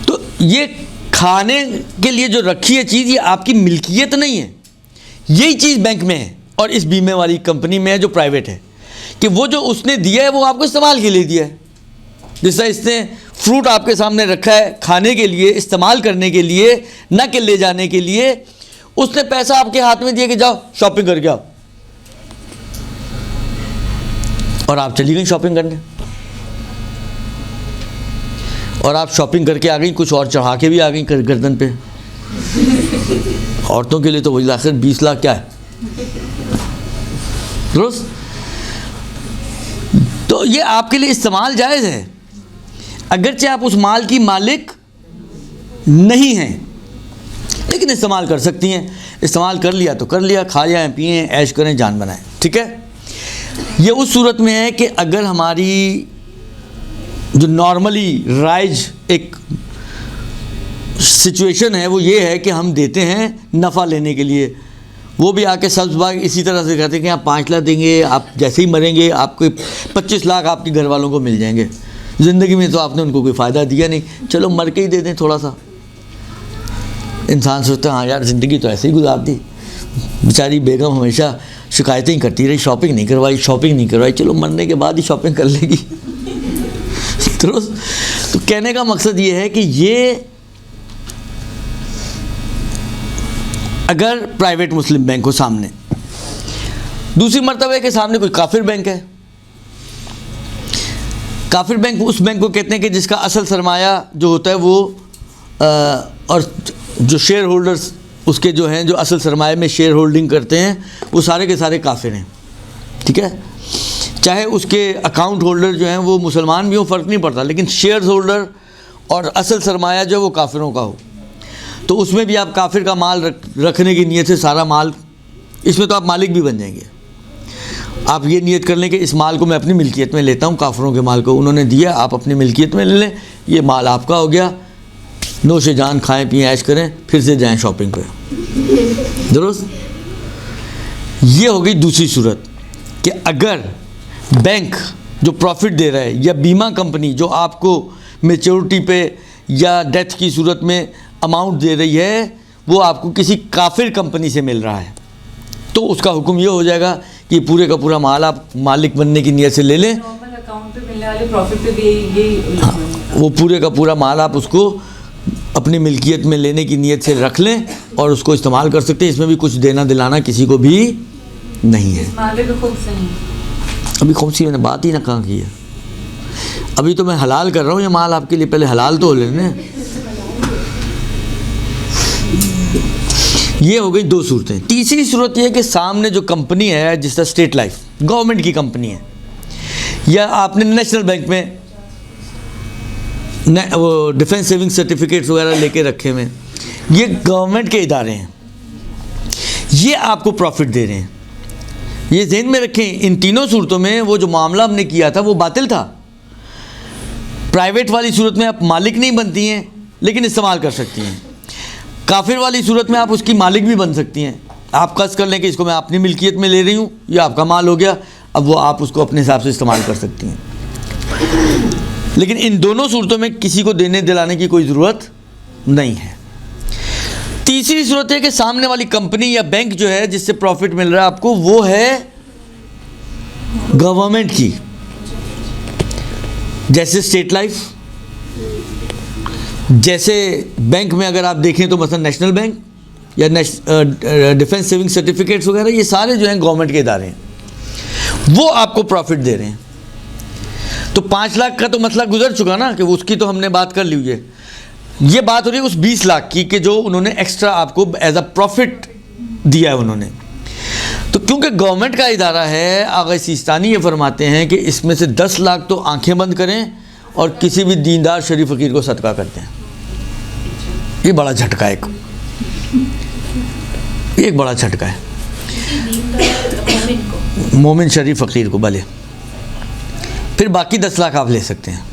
तो ये खाने के लिए जो रखी है चीज़, ये आपकी मिल्कियत नहीं है। यही चीज़ बैंक में है और इस बीमे वाली कंपनी में है जो प्राइवेट है, कि वो जो उसने दिया है वो आपको इस्तेमाल के लिए दिया है। जैसा इसने फ्रूट आपके सामने रखा है खाने के लिए, इस्तेमाल करने के लिए, न कि ले जाने के लिए, उसने पैसा आपके हाथ में दिया कि जाओ शॉपिंग करके आओ, और आप चली गई शॉपिंग करने, और आप शॉपिंग करके आ गई, कुछ और चढ़ा के भी आ गई गर्दन पे। औरतों के लिए तो वही आखिर 20 लाख क्या है, दुरुस्त। तो ये आपके लिए इस्तेमाल जायज़ है, अगरचे आप उस माल की मालिक नहीं हैं, लेकिन इस्तेमाल कर सकती हैं। इस्तेमाल कर लिया तो कर लिया, खा जाएं, पिएं, ऐश करें, जान बनाएं, ठीक है। ये उस सूरत में है कि अगर हमारी जो नॉर्मली राइज एक सिचुएशन है वो ये है कि हम देते हैं नफ़ा लेने के लिए, वो भी आके सब्ज़ बाग इसी तरह से कहते हैं कि आप 5 लाख देंगे, आप जैसे ही मरेंगे आपको 25 लाख आपके घर वालों को मिल जाएंगे। ज़िंदगी में तो आपने उनको कोई फ़ायदा दिया नहीं, चलो मर के ही दे दें थोड़ा सा। इंसान सोचता है हाँ यार ज़िंदगी तो ऐसे ही गुजार दी, बेचारी बेगम हमेशा शिकायतें ही करती रही, शॉपिंग नहीं करवाई, चलो मरने के बाद ही शॉपिंग कर लेगी। तो कहने का मकसद ये है कि ये अगर प्राइवेट मुस्लिम बैंक हो सामने, दूसरी मर्तबा के सामने कोई काफिर बैंक है। काफिर बैंक उस बैंक को कहते हैं कि जिसका असल सरमाया जो होता है वो और जो शेयर होल्डर्स उसके जो हैं, जो असल सरमाए में शेयर होल्डिंग करते हैं, वो सारे के सारे काफिर हैं, ठीक है। चाहे उसके अकाउंट होल्डर जो हैं वो मुसलमान भी हो, फ़र्क नहीं पड़ता, लेकिन शेयर होल्डर और असल सरमाया जो वो काफिरों का हो, तो उसमें भी आप काफिर का माल रखने की नीयत से सारा माल, इसमें तो आप मालिक भी बन जाएंगे। आप ये नियत कर लें कि इस माल को मैं अपनी मिल्कियत में लेता हूँ, काफिरों के माल को उन्होंने दिया, आप अपनी मिल्कियत में ले लें, ये माल आपका हो गया, नोशे जान, खाएं पिएं, ऐश करें, फिर से जाएं शॉपिंग पे, दुरुस्त। ये हो गई दूसरी सूरत कि अगर बैंक जो प्रॉफिट दे रहा है या बीमा कंपनी जो आपको मैच्योरिटी पे या डेथ की सूरत में अमाउंट दे रही है, वो आपको किसी काफिर कंपनी से मिल रहा है, तो उसका हुक्म ये हो जाएगा कि पूरे का पूरा माल आप मालिक बनने की नीयत से ले लें। नॉर्मल अकाउंट पे मिलने वाले प्रॉफिट पे भी यही हाँ, वो पूरे का पूरा माल आप उसको अपनी मिल्कियत में लेने की नीयत से रख लें और उसको इस्तेमाल कर सकते हैं। इसमें भी कुछ देना दिलाना किसी को भी नहीं है। अभी कौन सी मैंने बात ही ना कहाँ की है, अभी तो मैं हलाल कर रहा हूँ ये माल आपके लिए, पहले हलाल तो हो लेने। ये हो गई दो सूरतें। तीसरी सूरत ये है कि सामने जो कंपनी है, जिस तरह स्टेट लाइफ गवर्नमेंट की कंपनी है, या आपने नेशनल बैंक में वो डिफेंस सेविंग सर्टिफिकेट्स वगैरह लेके रखे हुए, ये गवर्नमेंट के इदारे हैं, ये आपको प्रॉफिट दे रहे हैं। ये ज़हन में रखें, इन तीनों सूरतों में वो जो मामला हमने किया था वो बातिल था। प्राइवेट वाली सूरत में आप मालिक नहीं बनती हैं लेकिन इस्तेमाल कर सकती हैं। काफिर वाली सूरत में आप उसकी मालिक भी बन सकती हैं। आप कस कर लें कि इसको मैं अपनी मिल्कियत में ले रही हूँ, ये आपका माल हो गया, अब वो आप उसको अपने हिसाब से इस्तेमाल कर सकती हैं। लेकिन इन दोनों सूरतों में किसी को देने दिलाने की कोई ज़रूरत नहीं है। तीसरी सूरत है कि सामने वाली कंपनी या बैंक जो है जिससे प्रॉफिट मिल रहा है आपको, वो है गवर्नमेंट की, जैसे स्टेट लाइफ, जैसे बैंक में अगर आप देखें तो मतलब नेशनल बैंक या डिफेंस सेविंग सर्टिफिकेट्स वगैरह, ये सारे जो हैं गवर्नमेंट के इदारे हैं, वो आपको प्रॉफिट दे रहे हैं। तो 5 लाख का तो मसला गुजर चुका ना, कि उसकी तो हमने बात कर ली हुई है। ये बात हो रही है उस 20 लाख की कि जो उन्होंने एक्स्ट्रा आपको एज अ प्रॉफिट दिया है उन्होंने। तो क्योंकि गवर्नमेंट का इदारा है, आगा सिस्तानी ये फरमाते हैं कि इसमें से 10 लाख तो आंखें बंद करें और किसी भी दीनदार शरीफ फ़कीर को सदका करते हैं। ये बड़ा झटका है, एक बड़ा झटका है मोमिन शरीफ फ़कीर को, भले फिर बाकी 10 लाख आप ले सकते हैं।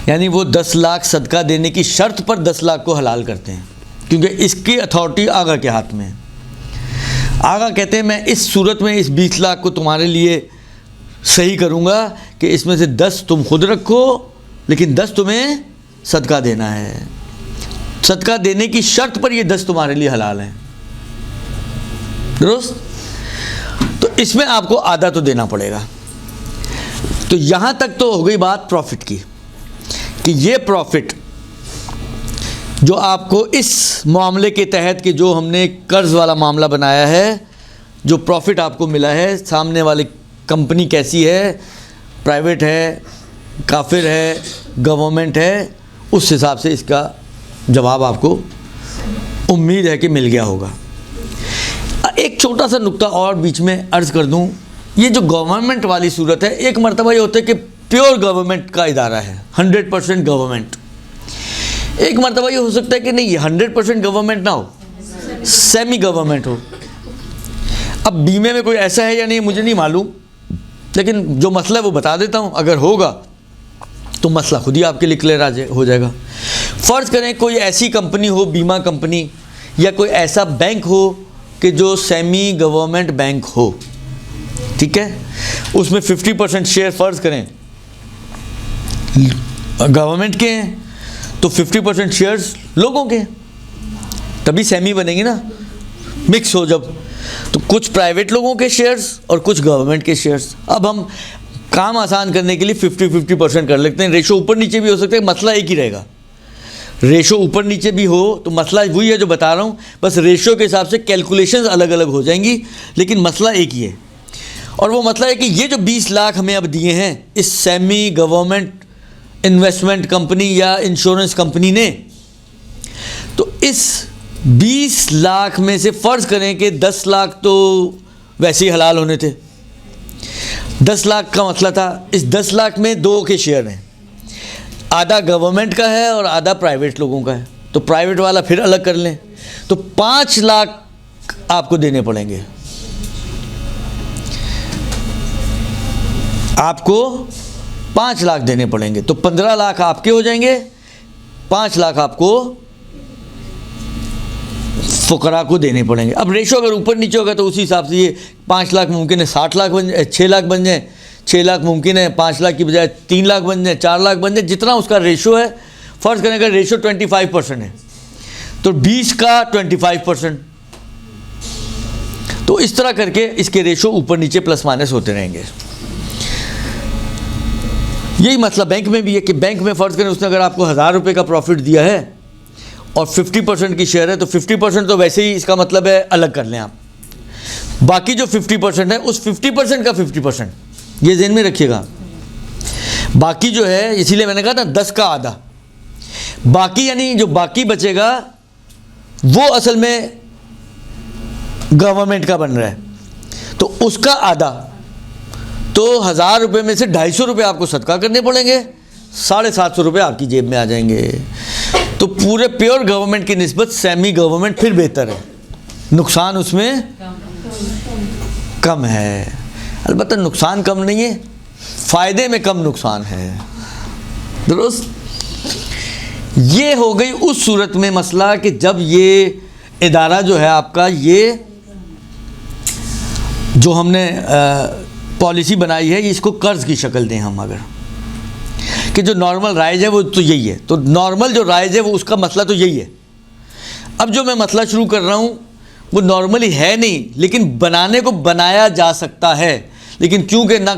यानी वो 10 लाख सदका देने की शर्त पर 10 लाख को हलाल करते हैं, क्योंकि इसकी अथॉरिटी आगा के हाथ में है। आगा कहते हैं मैं इस सूरत में इस 20 लाख को तुम्हारे लिए सही करूँगा कि इसमें से 10 तुम खुद रखो, लेकिन 10 तुम्हें सदका देना है। सदका देने की शर्त पर ये 10 तुम्हारे लिए हलाल हैं। दुरुस्त? तो इसमें आपको आधा तो देना पड़ेगा। तो यहाँ तक तो हो गई बात प्रॉफिट की, कि ये प्रॉफिट जो आपको इस मामले के तहत कि जो हमने कर्ज़ वाला मामला बनाया है, जो प्रॉफिट आपको मिला है, सामने वाली कंपनी कैसी है, प्राइवेट है, काफिर है, गवर्नमेंट है, उस हिसाब से इसका जवाब आपको उम्मीद है कि मिल गया होगा। एक छोटा सा नुक्ता और बीच में अर्ज़ कर दूं, ये जो गवर्नमेंट वाली सूरत है, एक मरतबा ये होता है कि प्योर गवर्नमेंट का इदारा है, 100% गवर्नमेंट। एक मरतबा ये हो सकता है कि नहीं, ये 100% गवर्नमेंट ना हो, सेमी गवर्नमेंट हो। अब बीमे में कोई ऐसा है या नहीं मुझे नहीं मालूम, लेकिन जो मसला है वो बता देता हूँ। अगर होगा तो मसला खुद ही आपके लिए क्लियर हो जाएगा। फ़र्ज़ करें कोई ऐसी कंपनी हो, बीमा कंपनी, या कोई ऐसा बैंक हो कि जो सेमी गवर्नमेंट बैंक हो, ठीक है, उसमें 50% शेयर फ़र्ज़ करें गवर्नमेंट के हैं, तो 50% शेयर्स लोगों के, तभी सेमी बनेंगे ना, मिक्स हो जब, तो कुछ प्राइवेट लोगों के शेयर्स और कुछ गवर्नमेंट के शेयर्स। अब हम काम आसान करने के लिए 50-50% कर लेते हैं। रेशो ऊपर नीचे भी हो सकता है, मसला एक ही रहेगा। रेशो ऊपर नीचे भी हो तो मसला वही है जो बता रहा हूँ, बस रेशो के हिसाब से कैलकुलेशंस अलग अलग हो जाएंगी, लेकिन मसला एक ही है। और वो मसला है कि ये जो 20 लाख हमें अब दिए हैं इस सेमी गवर्नमेंट इन्वेस्टमेंट कंपनी या इंश्योरेंस कंपनी ने, तो इस 20 लाख में से फ़र्ज़ करें कि 10 लाख तो वैसे ही हलाल होने थे। 10 लाख का मसला था, इस 10 लाख में 2 के शेयर हैं, आधा गवर्नमेंट का है और आधा प्राइवेट लोगों का है, तो प्राइवेट वाला फिर अलग कर लें, तो 5 लाख आपको देने पड़ेंगे। आपको 5 लाख देने पड़ेंगे, तो 15 लाख आपके हो जाएंगे, 5 लाख आपको फुकरा को देने पड़ेंगे। अब रेशो अगर ऊपर नीचे होगा तो उसी हिसाब से ये 5 लाख मुमकिन है 60 लाख बन जाए, 6 लाख बन जाए, 6 लाख मुमकिन है 5 लाख की बजाय 3 लाख बन जाए, 4 लाख बन जाए, जितना उसका रेशो है। फ़र्ज़ करें अगर रेशो 25% है तो 20 का 25%, तो इस तरह करके इसके रेशो ऊपर नीचे प्लस माइनस होते रहेंगे। यही मसला बैंक में भी है कि बैंक में फ़र्ज़ करें उसने अगर आपको 1000 रुपये का प्रॉफिट दिया है और 50% की शेयर है, तो 50% तो वैसे ही इसका मतलब है अलग कर लें आप, बाकी जो 50% है उस 50% का 50%, ये ज़हन में रखिएगा। बाकी जो है, इसीलिए मैंने कहा था 10 का आधा, बाकी यानी जो बाकी बचेगा वो असल में गवर्नमेंट का बन रहा है, तो उसका आधा, तो 1000 रुपये में से 250 रुपये आपको सदका करने पड़ेंगे, 750 रुपये आपकी जेब में आ जाएंगे। तो पूरे प्योर गवर्नमेंट की निस्बत सेमी गवर्नमेंट फिर बेहतर है, नुकसान उसमें कम है। अलबत्ता नुकसान कम नहीं है, फ़ायदे में कम नुकसान है। दुरुस्त? ये हो गई उस सूरत में मसला कि जब ये इदारा जो है आपका, ये जो हमने पॉलिसी बनाई है, इसको कर्ज़ की शक्ल दें हम, अगर कि जो नॉर्मल राइज है वो तो यही है, तो नॉर्मल जो राइज है वो उसका मसला तो यही है। अब जो मैं मसला शुरू कर रहा हूँ वो नॉर्मली है नहीं, लेकिन बनाने को बनाया जा सकता है, लेकिन क्योंकि ना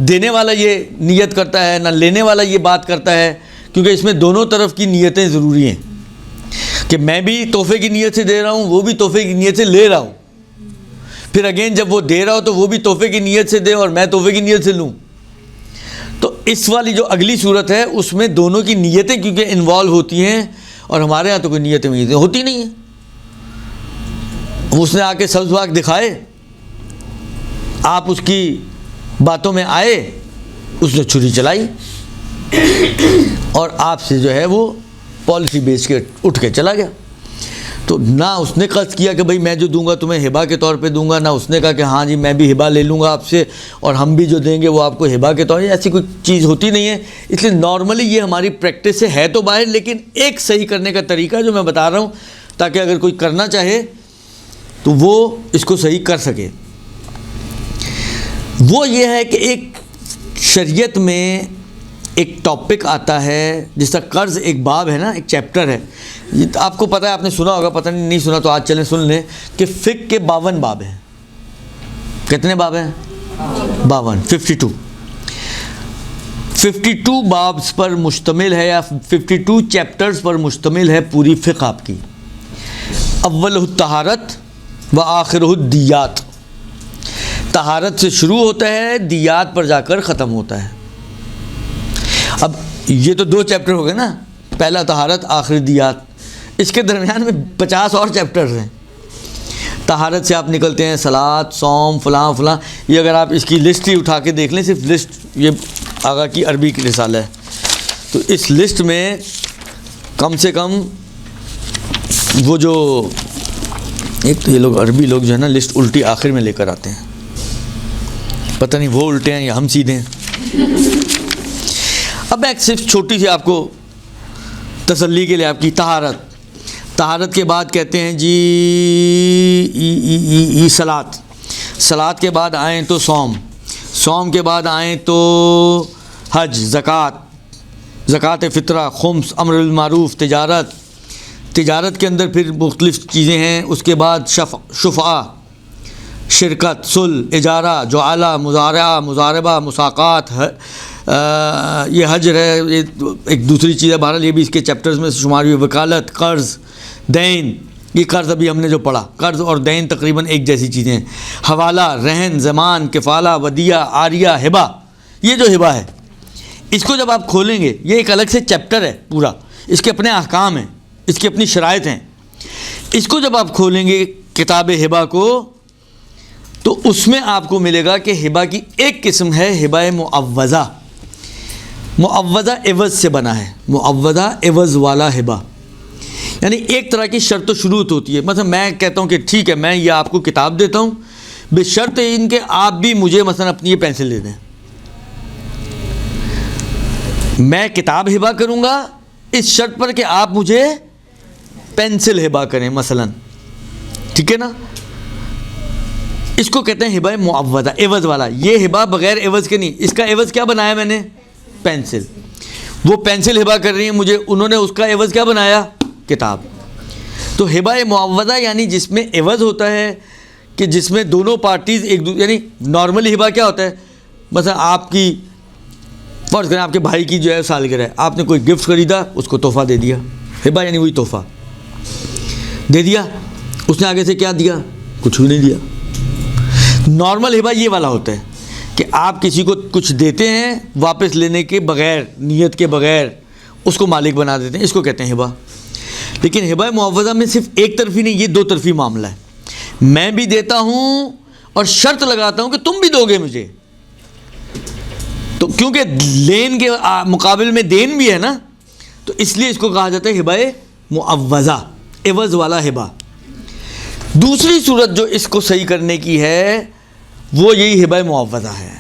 देने वाला ये नियत करता है ना लेने वाला ये बात करता है, क्योंकि इसमें दोनों तरफ की नीयतें ज़रूरी हैं कि मैं भी तोहफे की नीयत से दे रहा हूँ, वो भी तोहफे की नीयत से ले रहा हूँ, फिर अगेन जब वो दे रहा हो तो वो भी तोहफे की नीयत से दे और मैं तोहफे की नीयत से लूँ। तो इस वाली जो अगली सूरत है उसमें दोनों की नीयतें क्योंकि इन्वॉल्व होती हैं, और हमारे यहाँ तो कोई नीयतें होती नहीं है। उसने आके सब्ज़ बाग दिखाए, आप उसकी बातों में आए, उसने छुरी चलाई और आपसे जो है वो पॉलिसी बेच के उठ के चला गया। तो ना उसने कर्ज किया कि भाई मैं जो दूंगा तुम्हें हिबा के तौर पे दूंगा, ना उसने कहा कि हाँ जी मैं भी हिबा ले लूँगा आपसे और हम भी जो देंगे वो आपको हिबा के तौर, ऐसी कोई चीज़ होती नहीं है। इसलिए नॉर्मली ये हमारी प्रैक्टिस से है तो बाहर, लेकिन एक सही करने का तरीका जो मैं बता रहा हूँ ताकि अगर कोई करना चाहे तो वो इसको सही कर सके। वो ये है कि एक शरीयत में एक टॉपिक आता है जिसका कर्ज़ एक बाब है ना, एक चैप्टर है। ये तो आपको पता है, आपने सुना होगा, पता नहीं सुना तो आज चलें सुन लें कि फ़िक़्ह के 52 बाब हैं। कितने बाब हैं? 52, 52 बाब्स पर मुश्तमिल है या 52 चैप्टर्स पर मुश्तमिल है पूरी फ़िक़्ह आपकी। अव्वलुहु तहारत व आखिरुहु दियात। तहारत से शुरू होता है, दियात पर जाकर ख़त्म होता है। अब ये तो 2 चैप्टर हो गए ना, पहला तहारत आखिर दियात। इसके दरमियान में 50 और चैप्टर्स हैं। तहारत से आप निकलते हैं सलात, सौम, फ़लाँ फ़लाँ। ये अगर आप इसकी लिस्ट ही उठा के देख लें, सिर्फ लिस्ट, ये आगा की अरबी की रिसाला है, तो इस लिस्ट में कम से कम वो जो एक तो ये लोग अरबी लोग जो है ना लिस्ट उल्टी आखिर में लेकर आते हैं, पता नहीं वो उल्टे हैं या हम सीधे हैं। अब एक सिर्फ छोटी सी आपको तसल्ली के लिए आपकी तहारत, तहारत के बाद कहते हैं जी सलात, सलात के बाद आएँ तो सौम, सौम के बाद आएँ तो हज, ज़कात, ज़कात फ़ितरा, खुम्स, अम्र बिल मारूफ़, तिजारत, तिजारत के अंदर फिर मुख्तलिफ़ चीज़ें हैं। उसके बाद शुफ़ा, शिरकत, सुल, इजारा, जुआला, मुज़ारा, मुज़ारबा, मुसाक़ात, ये हजर है, ये एक दूसरी चीज़ है, बहरहाल ये भी इसके चैप्टर्स में शुमार हुई। वकालत, कर्ज़, दैन, ये कर्ज़ अभी हमने जो पढ़ा, कर्ज़ और दैन तकरीबन एक जैसी चीज़ें हैं। हवाला, रहन, ज़मान, किफ़ाला, वदिया, आरिया, हिबा। ये जो हिबा है इसको जब आप खोलेंगे, ये एक अलग से चैप्टर है पूरा, इसके अपने अहकाम हैं, इसकी अपनी शराइत हैं। इसको जब आप खोलेंगे किताब हिबा को, तो उसमें आपको मिलेगा कि हिबा की एक किस्म है हिबा मुअव्वज़ा। मुअव्वज़ा एवज़ से बना है, मुअव्वज़ा एवज़ वाला हिबा, यानी एक तरह की शर्त शुरूत होती है। मतलब मैं कहता हूँ कि ठीक है मैं ये आपको किताब देता हूँ, बेशर्त इनके आप भी मुझे मसलन अपनी ये पेंसिल दे दें। मैं किताब हिबा करूँगा इस शर्त पर कि आप मुझे पेंसिल हिबा करें मसलन, ठीक है ना। इसको कहते हैं हिबा मुअव्वज़ा, एवज़ वाला। ये हिबा बग़ैर एवज़ के नहीं, इसका एवज़ क्या बनाया मैंने? पेंसिल। वो पेंसिल हिबा कर रही है मुझे, उन्होंने उसका एवज़ क्या बनाया? किताब। तो हिबा मुअव्वज़ा यानी जिसमें एवज़ होता है कि जिसमें दोनों पार्टीज़ एक दूसरे, यानी नॉर्मली हिबा क्या होता है, मतलब आपकी फ़र्ज़ करें आपके भाई की जो है सालगिरह है, आपने कोई गिफ्ट ख़रीदा, उसको तोहफ़ा दे दिया, हिबा यानी वही तोहफ़ा दे दिया, उसने आगे से क्या दिया? कुछ भी नहीं दिया। नॉर्मल हिबा ये वाला होता है कि आप किसी को कुछ देते हैं वापस लेने के बग़ैर, नीयत के बग़ैर उसको मालिक बना देते हैं, इसको कहते हैं हिबा। लेकिन हिबा मुअव्वज़ा में सिर्फ एक तरफ़ी नहीं, ये 2 तरफ़ी मामला है। मैं भी देता हूँ और शर्त लगाता हूँ कि तुम भी दोगे मुझे, तो क्योंकि लेन के मुकाबिल में देन भी है ना, तो इसलिए इसको कहा जाता है हिबा मुअव्वज़ा, एवज़ वाला हिबा। दूसरी सूरत जो इसको सही करने की है वो यही हिबा मुअव्वज़ा है।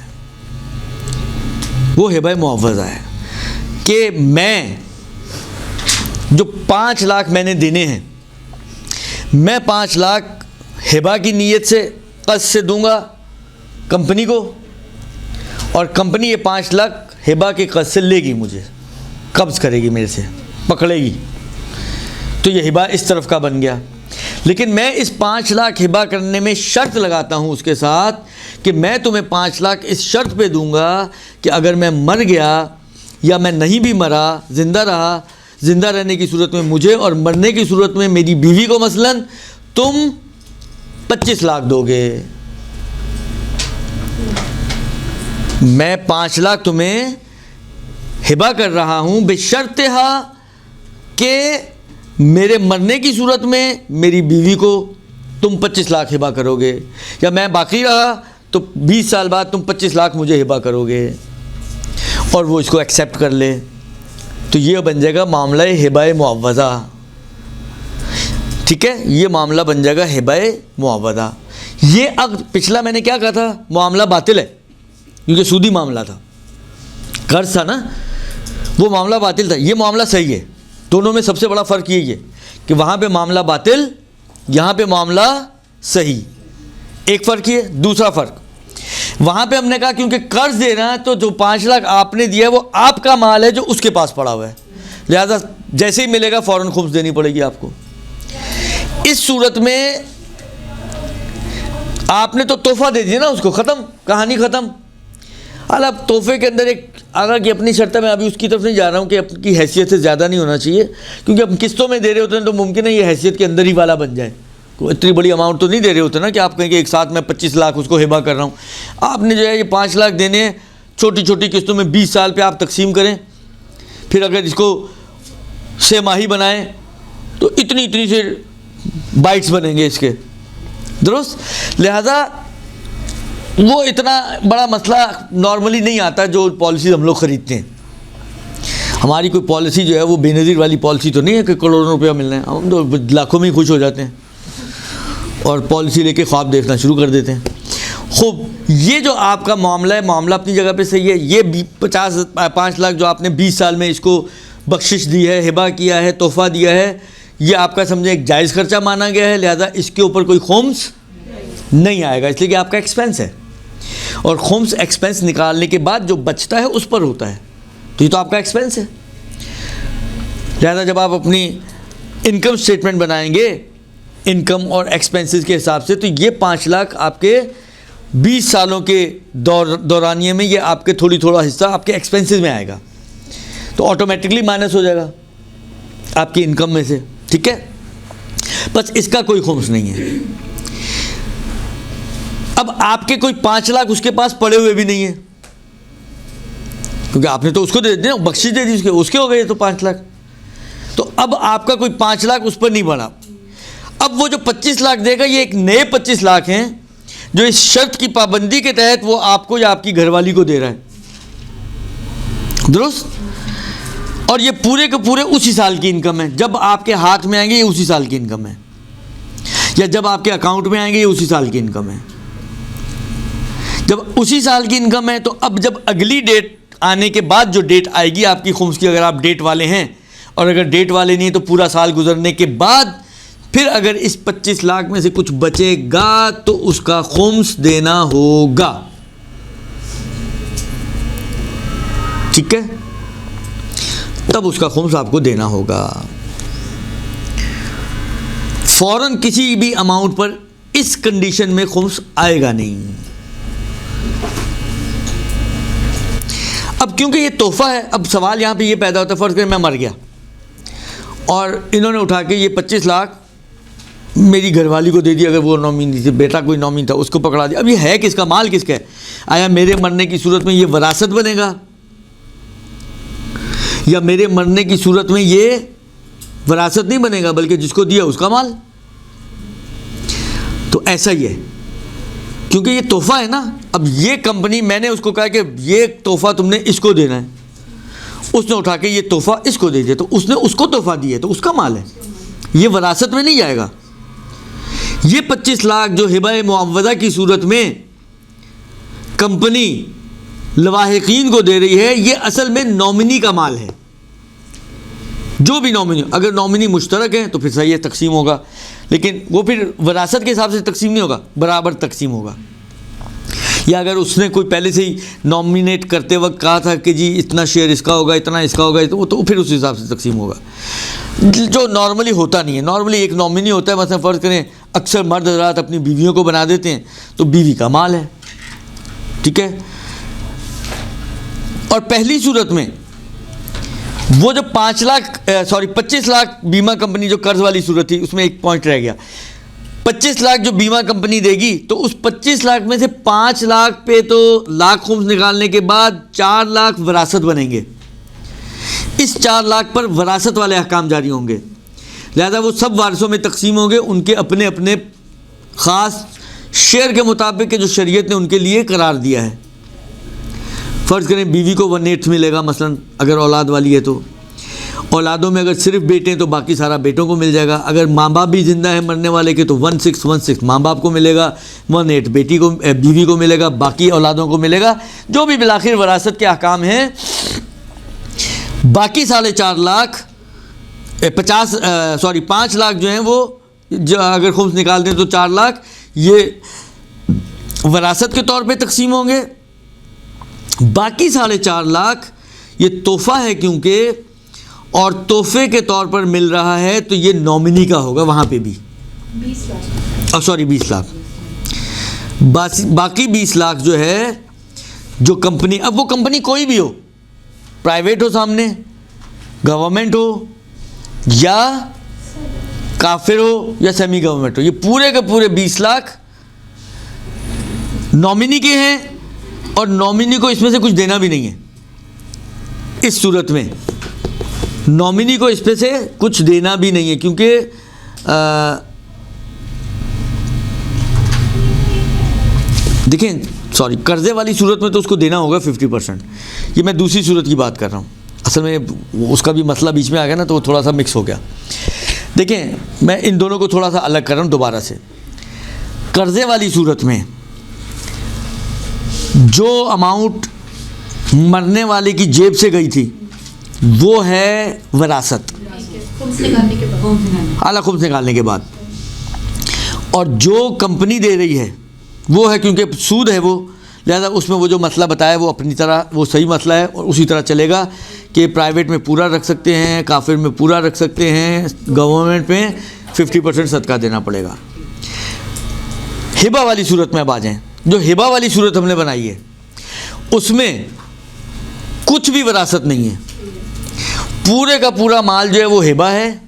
वो हिबा मुअव्वज़ा है कि मैं जो 5 लाख मैंने देने हैं, मैं 5 लाख हिबा की नीयत से कर्ज से दूंगा कंपनी को, और कंपनी ये 5 लाख हिबा के कर्ज से लेगी, मुझे कब्ज़ करेगी, मेरे से पकड़ेगी, तो ये हिबा इस तरफ का बन गया। लेकिन मैं इस 5 लाख हिबा करने में शर्त लगाता हूँ उसके साथ कि मैं तुम्हें 5 लाख इस शर्त पे दूंगा कि अगर मैं मर गया या मैं नहीं भी मरा, ज़िंदा रहा, ज़िंदा रहने की सूरत में मुझे और मरने की सूरत में मेरी बीवी को मसलन तुम 25 लाख दोगे। मैं 5 लाख तुम्हें हिबा कर रहा हूँ बेशर्तिहा कि मेरे मरने की सूरत में मेरी बीवी को तुम 25 लाख हिबा करोगे, या मैं बाकी रहा तो 20 साल बाद तुम 25 लाख मुझे हिबा करोगे, और वो इसको एक्सेप्ट कर ले, तो ये बन जाएगा मामला हिबा मुअव्वज़ा। ठीक है, ये मामला बन जाएगा हिबाए मुआवदा। ये अब पिछला मैंने क्या कहा था, मामला बातिल है क्योंकि सूदी मामला था, कर्ज था ना, वो मामला बातिल था। ये मामला सही है। दोनों में सबसे बड़ा फ़र्क यही है कि वहाँ पे मामला बातिल, यहाँ पे मामला सही। एक फ़र्क ये, दूसरा फ़र्क वहाँ पे हमने कहा क्योंकि कर्ज दे रहा है तो जो 5 लाख आपने दिया है वो आपका माल है जो उसके पास पड़ा हुआ है, लिहाजा जैसे ही मिलेगा फ़ौरन खुम्स देनी पड़ेगी आपको। इस सूरत में आपने तो तोहफा दे दिया ना उसको, ख़त्म, कहानी ख़त्म। अब तोहफे के अंदर एक आगा की अपनी शर्त है, मैं अभी उसकी तरफ नहीं जा रहा हूँ कि आपकी हैसियत से ज़्यादा नहीं होना चाहिए, क्योंकि अब किस्तों में दे रहे होते हैं तो मुमकिन है ये हैसियत के अंदर ही वाला बन जाए। कोई इतनी बड़ी अमाउंट तो नहीं दे रहे होते ना कि आप कहेंगे एक साथ में 25 लाख उसको हिबा कर रहा हूँ। आपने जो है ये 5 लाख देने हैं, छोटी छोटी किस्तों में 20 साल पे आप तकसीम करें, फिर अगर इसको 6 माही बनाएं तो इतनी इतनी से बाइट्स बनेंगे इसके, दुरुस्त। लिहाजा वो इतना बड़ा मसला नॉर्मली नहीं आता जो पॉलिसी हम लोग ख़रीदते हैं। हमारी कोई पॉलिसी जो है वो बेनज़ीर वाली पॉलिसी तो नहीं है कि करोड़ों रुपया मिल रहे हैं, हम तो लाखों में ही खुश हो जाते हैं और पॉलिसी लेके ख्वाब देखना शुरू कर देते हैं। खूब, ये जो आपका मामला है, मामला अपनी जगह पे सही है। ये 5 लाख जो आपने 20 साल में इसको बख्शिश दी है, हिबा किया है, तोहफ़ा दिया है, ये आपका समझे एक जायज़ खर्चा माना गया है, लिहाजा इसके ऊपर कोई खुम्स नहीं आएगा, इसलिए कि आपका एक्सपेंस है। और खुम्स एक्सपेंस निकालने के बाद जो बचता है उस पर होता है, तो ये तो आपका एक्सपेंस है। लिहाजा जब आप अपनी इनकम स्टेटमेंट बनाएंगे इनकम और एक्सपेंसेस के हिसाब से, तो ये 5 लाख आपके 20 सालों के दौरानिए में ये आपके थोड़ा हिस्सा आपके एक्सपेंसेस में आएगा, तो ऑटोमेटिकली माइनस हो जाएगा आपकी इनकम में से, ठीक है। बस इसका कोई खुम्स नहीं है। अब आपके कोई 5 लाख उसके पास पड़े हुए भी नहीं है, क्योंकि आपने तो उसको दे दिया, बख्शिश दे दी उसके हो गए तो 5 लाख, तो अब आपका कोई 5 लाख उस पर नहीं बना। अब वो जो 25 लाख देगा ये एक नए 25 लाख हैं जो इस शर्त की पाबंदी के तहत वो आपको या आपकी घरवाली को दे रहा है, दुरुस्त। और ये पूरे के पूरे उसी साल की इनकम है, जब आपके हाथ में आएंगे ये उसी साल की इनकम है, या जब आपके अकाउंट में आएंगे ये उसी साल की इनकम है। जब उसी साल की इनकम है तो अब जब अगली डेट आने के बाद जो डेट आएगी आपकी खुम्स की, अगर आप डेट वाले हैं, और अगर डेट वाले नहीं तो पूरा साल गुजरने के बाद फिर अगर इस 25 लाख में से कुछ बचेगा तो उसका खुम्स देना होगा, ठीक है, तब उसका खुम्स आपको देना होगा। फौरन किसी भी अमाउंट पर इस कंडीशन में खुम्स आएगा नहीं। अब क्योंकि ये तोहफा है, अब सवाल यहाँ पे ये पैदा होता है, फ़र्ज़ करें मैं मर गया और इन्होंने उठा के ये 25 लाख मेरी घरवाली को दे दिया, अगर वो नॉमिनी थी, बेटा कोई नॉमिनी था, उसको पकड़ा दिया। अब ये है किसका, माल किसका है? आया मेरे मरने की सूरत में ये वरासत बनेगा, या मेरे मरने की सूरत में ये वरासत नहीं बनेगा बल्कि जिसको दिया उसका माल? तो ऐसा ही है, क्योंकि ये तोहफा है ना। अब ये कंपनी, मैंने उसको कहा कि ये तोहफा तुमने इसको देना है, उसने उठा के ये तोहफा इसको दे दिया, तो उसने उसको तोहफा दिया तो उसका माल है, ये वरासत में नहीं जाएगा। ये 25 लाख जो हिबा मुआवजा की सूरत में कंपनी लवाहिकीन को दे रही है, ये असल में नॉमिनी का माल है। जो भी नॉमिनी, अगर नॉमिनी मुश्तरक है तो फिर सही है, तकसीम होगा, लेकिन वो फिर वरासत के हिसाब से तकसीम नहीं होगा, बराबर तकसीम होगा। या अगर उसने कोई पहले से ही नॉमिनेट करते वक्त कहा था कि जी इतना शेयर इसका होगा, इतना इसका होगा, तो फिर उस हिसाब से तकसीम होगा, जो नॉर्मली होता नहीं है। नॉर्मली एक नॉमिनी होता है, मतलब फ़र्ज़ करें अक्सर मर्द हज़रात अपनी बीवियों को बना देते हैं, तो बीवी का माल है, ठीक है। और पहली सूरत में वो जो 25 लाख बीमा कंपनी जो कर्ज वाली सूरत थी, उसमें एक पॉइंट रह गया। 25 लाख जो बीमा कंपनी देगी, तो उस 25 लाख में से 5 लाख पे तो लाख खुम्स निकालने के बाद 4 लाख वरासत बनेंगे। इस 4 लाख पर वरासत वाले अहकाम जारी होंगे, लिहाजा वो सब वारिसों में तकसीम होंगे, उनके अपने अपने ख़ास शेयर के मुताबिक के जो शरीयत ने उनके लिए करार दिया है। फ़र्ज़ करें बीवी को 1/8 मिलेगा मसलन, अगर औलाद वाली है तो, औलादों में अगर सिर्फ बेटे हैं तो बाकी सारा बेटों को मिल जाएगा। अगर माँ बाप भी जिंदा है मरने वाले के तो 1/6 माँ बाप को मिलेगा, 1/8 बेटी को बीवी को मिलेगा, बाकी औलादों को मिलेगा, जो भी बिलाखिर वरासत के अहकाम हैं। बाकी 4.5 लाख 5 लाख जो हैं वो जो अगर खुम्स निकाल दें तो 4 लाख ये वरासत के तौर पे तकसीम होंगे। बाकी 4.5 लाख ये तोहफ़ा है क्योंकि, और तोहफे के तौर पर मिल रहा है तो ये नॉमिनी का होगा वहाँ पे भी 20 लाख। बाकी 20 लाख जो है जो कंपनी, अब वो कंपनी कोई भी हो, प्राइवेट हो सामने, गवर्नमेंट हो या काफिर हो या सेमी गवर्नमेंट हो, ये पूरे के पूरे 20 लाख नॉमिनी के हैं और नॉमिनी को इसमें से कुछ देना भी नहीं है। इस सूरत में नॉमिनी को इसमें से कुछ देना भी नहीं है क्योंकि देखें कर्जे वाली सूरत में तो उसको देना होगा 50%। ये मैं दूसरी सूरत की बात कर रहा हूँ, असल में उसका भी मसला बीच में आ गया ना तो वो थोड़ा सा मिक्स हो गया। देखें मैं इन दोनों को थोड़ा सा अलग कर रहा हूँ दोबारा से। कर्जे वाली सूरत में जो अमाउंट मरने वाले की जेब से गई थी वो है वरासत, आला खुम्स निकालने के बाद, और जो कंपनी दे रही है वो है क्योंकि सूद है वो, लिहाजा उसमें वो जो मसला बताया वो अपनी तरह वो सही मसला है और उसी तरह चलेगा कि प्राइवेट में पूरा रख सकते हैं, काफिर में पूरा रख सकते हैं, गवर्नमेंट में 50% सदका देना पड़ेगा। हिबा वाली सूरत में अब आ जाएं। जो हिबा वाली सूरत हमने बनाई है उसमें कुछ भी वरासत नहीं है, पूरे का पूरा माल जो है वो हिबा है,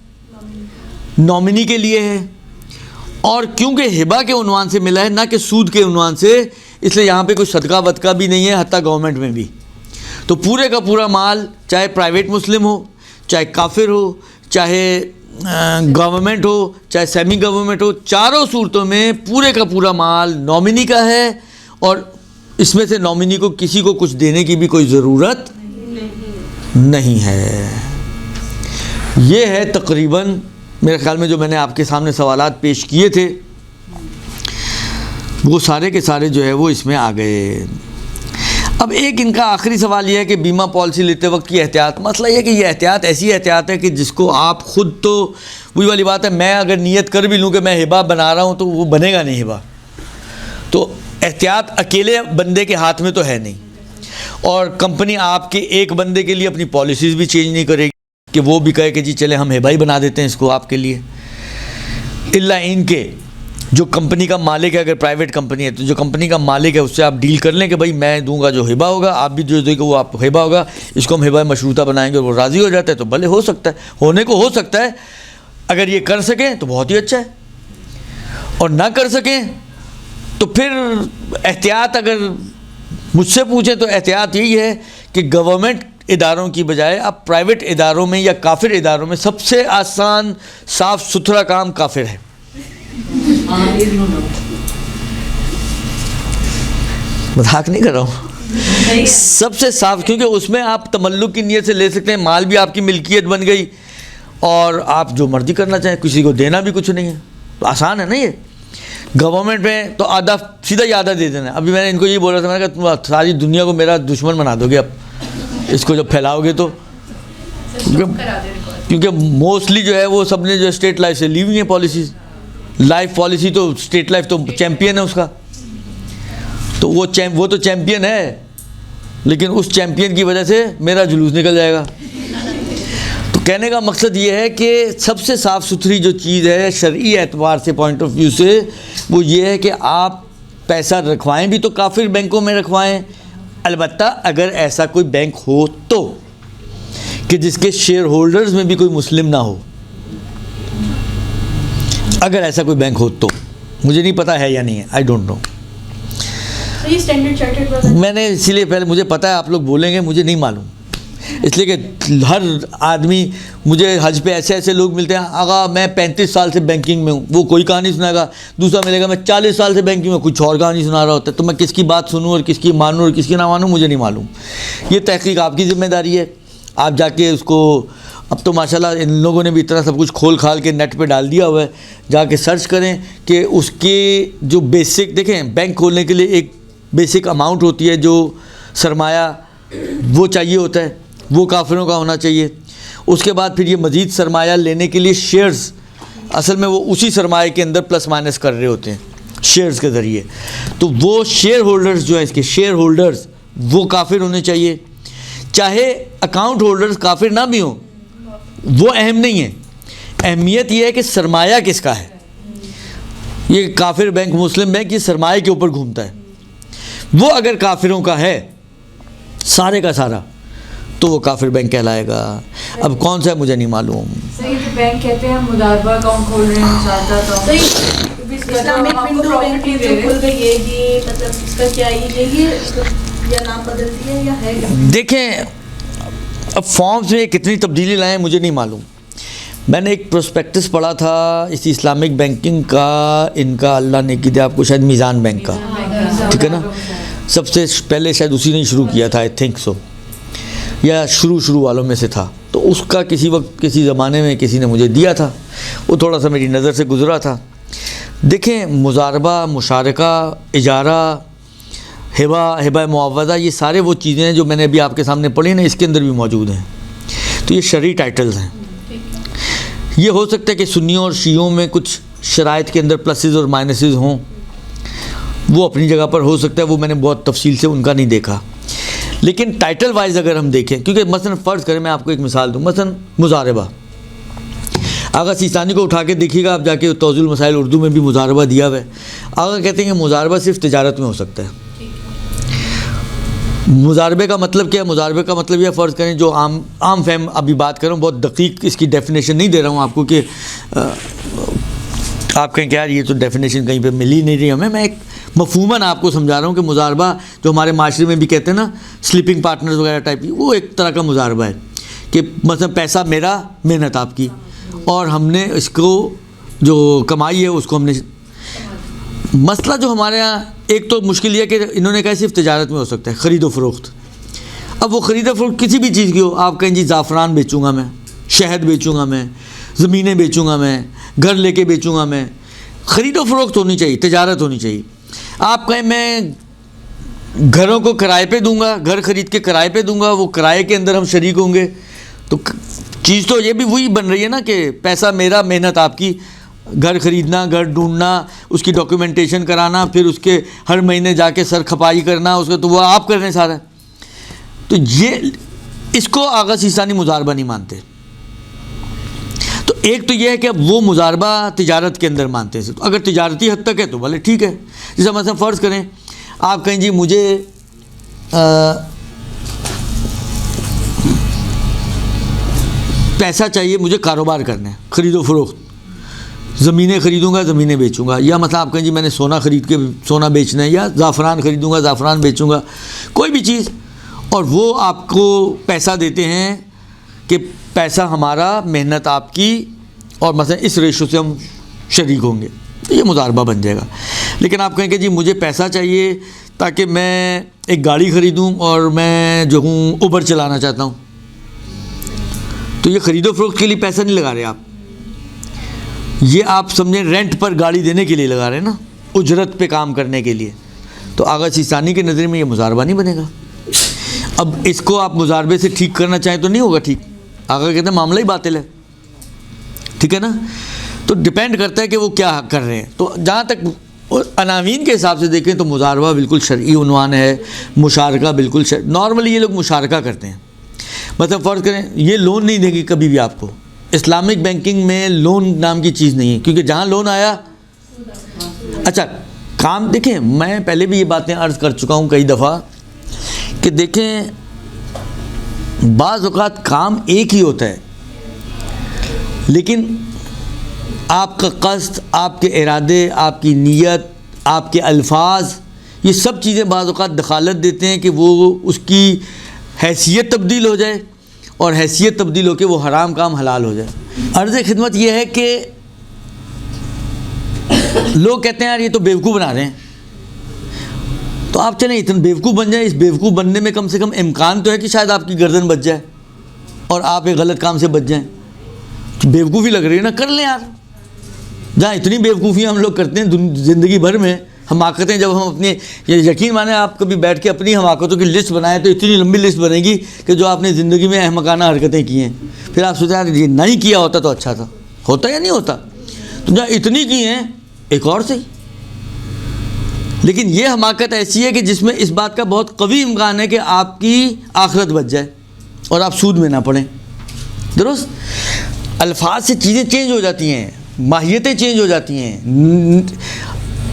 नॉमिनी के लिए है, और क्योंकि हिबा के उन्वान से मिला है ना कि सूद के उन्वान से, इसलिए यहाँ पे कोई सदका वदका भी नहीं है, हत्ता गवर्नमेंट में भी। तो पूरे का पूरा माल चाहे प्राइवेट मुस्लिम हो, चाहे काफिर हो, चाहे गवर्नमेंट हो, चाहे सेमी गवर्नमेंट हो, चारों सूरतों में पूरे का पूरा माल नॉमिनी का है और इसमें से नॉमिनी को किसी को कुछ देने की भी कोई ज़रूरत नहीं है। ये है तकरीबन मेरे ख्याल में जो मैंने आपके सामने सवालात पेश किए थे वो सारे के सारे जो है वो इसमें आ गए। अब एक इनका आखिरी सवाल ये है कि बीमा पॉलिसी लेते वक्त की एहतियात। मसला ये है कि ये एहतियात ऐसी एहतियात है कि जिसको आप ख़ुद, तो वही वाली बात है, मैं अगर नियत कर भी लूँ कि मैं हिबा बना रहा हूँ तो वो बनेगा नहीं हिबा। तो एहतियात अकेले बंदे के हाथ में तो है नहीं, और कंपनी आपके एक बंदे के लिए अपनी पॉलिसीज़ भी चेंज नहीं करेगी कि वो भी कहे कि जी चले हम हिबा ही बना देते हैं इसको आपके लिए। इल्ला इनके जो कंपनी का मालिक है, अगर प्राइवेट कंपनी है तो जो कंपनी का मालिक है उससे आप डील कर लें कि भाई मैं दूंगा जो हिबा होगा, आप भी जो देंगे वो आप हिबा होगा, इसको हम हिबा मशरूता बनाएंगे, और वो राज़ी हो जाता है तो भले हो सकता है, होने को हो सकता है। अगर ये कर सकें तो बहुत ही अच्छा है, और ना कर सकें तो फिर एहतियात, अगर मुझसे पूछें तो एहतियात यही है कि गवर्नमेंट इदारों की बजाय आप प्राइवेट इदारों में या काफिर इदारों में सबसे आसान साफ़ सुथरा काम काफिर है। मजाक नहीं कर रहा हूँ, सबसे साफ, क्योंकि उसमें आप तमल्लुक की नीयत से ले सकते हैं, माल भी आपकी मिल्कियत बन गई और आप जो मर्जी करना चाहें, किसी को देना भी कुछ नहीं है, तो आसान है ना ये। गवर्नमेंट में तो आधा सीधा ही आधा दे देना। अभी मैंने इनको ये बोला था, मैंने कहा तुम सारी दुनिया को मेरा दुश्मन बना दोगे अब इसको जब फैलाओगे तो, क्योंकि मोस्टली जो है वो सबने जो स्टेट लाइफ से ली हुई है पॉलिसीज़। लाइफ पॉलिसी तो स्टेट लाइफ तो चैम्पियन है उसका, तो वो तो चैम्पियन है, लेकिन उस चैम्पियन की वजह से मेरा जुलूस निकल जाएगा। तो कहने का मकसद ये है कि सबसे साफ़ सुथरी जो चीज़ है शरई एतबार से, पॉइंट ऑफ व्यू से, वो ये है कि आप पैसा रखवाएं भी तो काफिर बैंकों में रखवाएं, अलबत्ता अगर ऐसा कोई बैंक हो तो, कि जिसके शेयर होल्डर्स में भी कोई मुस्लिम ना हो। अगर ऐसा कोई बैंक हो तो, मुझे नहीं पता है या नहीं है, आई डोंट नो। मैंने इसीलिए पहले, मुझे पता है आप लोग बोलेंगे, मुझे नहीं मालूम, इसलिए कि हर आदमी, मुझे हज पे ऐसे ऐसे लोग मिलते हैं, आगा मैं 35 साल से बैंकिंग में हूँ, वो कोई कहानी सुनाएगा, दूसरा मिलेगा मैं 40 साल से बैंकिंग में, कुछ और कहानी सुना रहा होता है। तो मैं किसकी बात सुनूँ और किसकी मानूँ और किसकी ना मानूँ, मुझे नहीं मालूम। ये तहकीक आपकी ज़िम्मेदारी है, आप जाके उसको अब तो माशाल्लाह इन लोगों ने भी इतना सब कुछ खोल खाल के नेट पे डाल दिया हुआ है, जाके सर्च करें कि उसके जो बेसिक, देखें बैंक खोलने के लिए एक बेसिक अमाउंट होती है जो सरमाया वो चाहिए होता है, वो काफिरों का होना चाहिए। उसके बाद फिर ये मज़ीद सरमाया लेने के लिए शेयर्स, असल में वो उसी सरमाए के अंदर प्लस माइनस कर रहे होते हैं शेयर्स के ज़रिए। तो वो शेयर होल्डर्स जो हैं, इसके शेयर होल्डर्स वो काफिर होने चाहिए। चाहे अकाउंट होल्डर्स काफिर ना भी हों, वो अहम नहीं है, अहमियत यह है कि सरमाया किसका है। ये काफिर बैंक, मुस्लिम बैंक, ये सरमाए के ऊपर घूमता है। वो अगर काफिरों का है सारे का सारा, तो वो काफिर बैंक कहलाएगा। अब कौन सा है मुझे नहीं मालूम। सही, जो बैंक कहते हैं मुदारबा अकाउंट खोल रहे हैं, मुशारका अकाउंट, इस्लामिक विंडो बैंकिंग जो खुल गई है, ये मतलब इसका क्या ये या नाम बदल दिया या है क्या? देखें, अब फॉर्म्स में कितनी तब्दीली लाएं मुझे नहीं मालूम। मैंने एक प्रोस्पेक्टस पढ़ा था इस इस्लामिक बैंकिंग का, इनका अल्लाह ने की दिया आपको, शायद मीज़ान बैंक का, ठीक है ना, सबसे पहले शायद उसी ने शुरू किया था, आई थिंक सो, या शुरू वालों में से था। तो उसका किसी वक्त किसी ज़माने में किसी ने मुझे दिया था, वो थोड़ा सा मेरी नज़र से गुज़रा था। देखें, मुजारबा, मुशारका, इजारा, हिबा मुआवज़ा, ये सारे वो चीज़ें हैं जो मैंने अभी आपके सामने पढ़ी ना, इसके अंदर भी मौजूद हैं। तो ये शरई टाइटल्स हैं। ये हो सकता है कि सुन्नियों और शियों में कुछ शराइत के अंदर प्लसेस और माइनसेस हों, वो अपनी जगह पर हो सकता है, वो मैंने बहुत तफसील से उनका नहीं देखा। लेकिन टाइटल वाइज अगर हम देखें, क्योंकि मसलन फ़र्ज़ करें, मैं आपको एक मिसाल दूँ, मसलन मुजारबा, आगा सीस्तानी को उठा के देखिएगा आप जाके, तौज़ुल मसाइल उर्दू में भी मुजारबा दिया हुआ है। आगा कहते हैं कि मुजारबा सिर्फ तिजारत में हो सकता है। मुजारबे का मतलब क्या है? मुजारबे का मतलब यह फ़र्ज़ करें, जो आम फहम अभी बात कर रहा हूँ, बहुत दकीक इसकी डेफिनेशन नहीं दे रहा हूँ आपको कि आप कहें कि यार ये तो डेफिनेशन कहीं पे मिल ही नहीं रही हमें। मैं एक मफहूमन आपको समझा रहा हूँ कि मुजारबा जो हमारे माशरे में भी कहते हैं ना, स्लीपिंग पार्टनर्स वगैरह टाइप की, वो एक तरह का मुजारबा है कि मतलब पैसा मेरा, मेहनत आपकी, और हमने इसको जो कमाई है उसको हमने। मसला जो हमारे यहाँ एक तो मुश्किल ये कि इन्होंने कहा सिर्फ तिजारत में हो सकता है, ख़रीदो फ़रोख्त। अब वो ख़रीदो फ़रोख्त किसी भी चीज़ की हो, आप कहें जी ज़ाफ़रान बेचूँगा मैं, शहद बेचूँगा मैं, ज़मीनें बेचूँगा मैं, घर लेके बेचूँगा मैं, ख़रीदो फ़रोख्त होनी चाहिए, तिजारत होनी चाहिए। आप कहें मैं घरों को किराए पे दूंगा, घर ख़रीद के किराए पे दूंगा, वो किराए के अंदर हम शरीक होंगे, तो चीज़ तो ये भी वही बन रही है ना कि पैसा मेरा, मेहनत आपकी, घर ख़रीदना, घर ढूंढना, उसकी डॉक्यूमेंटेशन कराना, फिर उसके हर महीने जाके सर खपाई करना उसका, तो वो आप कर रहे हैं सारा। तो ये इसको आगा सीस्तानी मुजारबा नहीं मानते। तो एक तो ये है कि अब वो मुजारबा तिजारत के अंदर मानते हैं। तो अगर तिजारती हद तक है तो भले ठीक है। जैसे मतलब फ़र्ज़ करें आप कहें जी मुझे पैसा चाहिए, मुझे कारोबार करना है, ख़रीदो फ़रोख्त, ज़मीनें ख़रीदूँगा, ज़मीनें बेचूँगा, या मतलब आप कहें जी मैंने सोना ख़रीद के सोना बेचना है, या ज़ाफ़रान ख़रीदूँगा, ज़ाफ़रान बेचूँगा, कोई भी चीज़, और वो आपको पैसा देते हैं कि पैसा हमारा, मेहनत आपकी, और मतलब इस रेशो से हम शरीक होंगे, तो ये मुजारबा बन जाएगा। लेकिन आप कहें कि जी मुझे पैसा चाहिए ताकि मैं एक गाड़ी ख़रीदूँ और मैं जो हूँ उबर चलाना चाहता हूँ, तो ये ख़रीदो फ़रोख्त के लिए पैसा नहीं लगा रहे आप, ये आप समझें रेंट पर गाड़ी देने के लिए लगा रहे हैं ना, उजरत पे काम करने के लिए। तो आगा सीस्तानी के नज़र में ये मुजारबा नहीं बनेगा। अब इसको आप मुजारबे से ठीक करना चाहें तो नहीं होगा ठीक, आगा कहते हैं मामला ही बातिल है, ठीक है ना। तो डिपेंड करता है कि वो क्या कर रहे हैं। तो जहाँ तक अनावीन के हिसाब से देखें तो मुजारबा बिल्कुल शरई उन्वान है, मुशारका बिल्कुल नॉर्मली ये लोग मुशारका करते हैं। मतलब फ़र्ज़ करें ये लोन नहीं देंगे कभी भी आपको, इस्लामिक बैंकिंग में लोन नाम की चीज़ नहीं है, क्योंकि जहाँ लोन आया, अच्छा काम देखें, मैं पहले भी ये बातें अर्ज़ कर चुका हूँ कई दफ़ा कि देखें बाज़ औक़ात काम एक ही होता है, लेकिन आपका क़स्द, आपके इरादे, आपकी नीयत, आपके अल्फाज, ये सब चीज़ें बाज़ औक़ात दखालत देते हैं कि वो उसकी हैसियत तब्दील हो जाए, और हैसियत तब्दील होकर वो हराम काम हलाल हो जाए। अर्ज़ खिदमत ये है कि लोग कहते हैं यार ये तो बेवकूफ़ बना रहे हैं, तो आप चलें इतना बेवकूफ़ बन जाए, इस बेवकूफ़ बनने में कम से कम इम्कान तो है कि शायद आपकी गर्दन बच जाए और आप एक गलत काम से बच जाएं, तो बेवकूफ़ी लग रही है ना, कर लें यार। जहाँ इतनी बेवकूफ़ी हम लोग करते हैं ज़िंदगी भर में, हमाकतें, जब हम अपने, ये यकीन माने आप कभी बैठ के अपनी हमाकतों की लिस्ट बनाएं तो इतनी लंबी लिस्ट बनेगी कि जो आपने ज़िंदगी में अहमकाना हरकतें की हैं, फिर आप सोचें यार ये नहीं किया होता तो अच्छा था, होता या नहीं होता। तो जहाँ इतनी की हैं एक और सही। लेकिन ये हमाकत ऐसी है कि जिसमें इस बात का बहुत कवी इम्कान है कि आपकी आखिरत बच जाए और आप सूद में ना पड़ें। दुरुस्त अल्फाज से चीज़ें चेंज हो जाती हैं, माहियतें चेंज हो जाती हैं।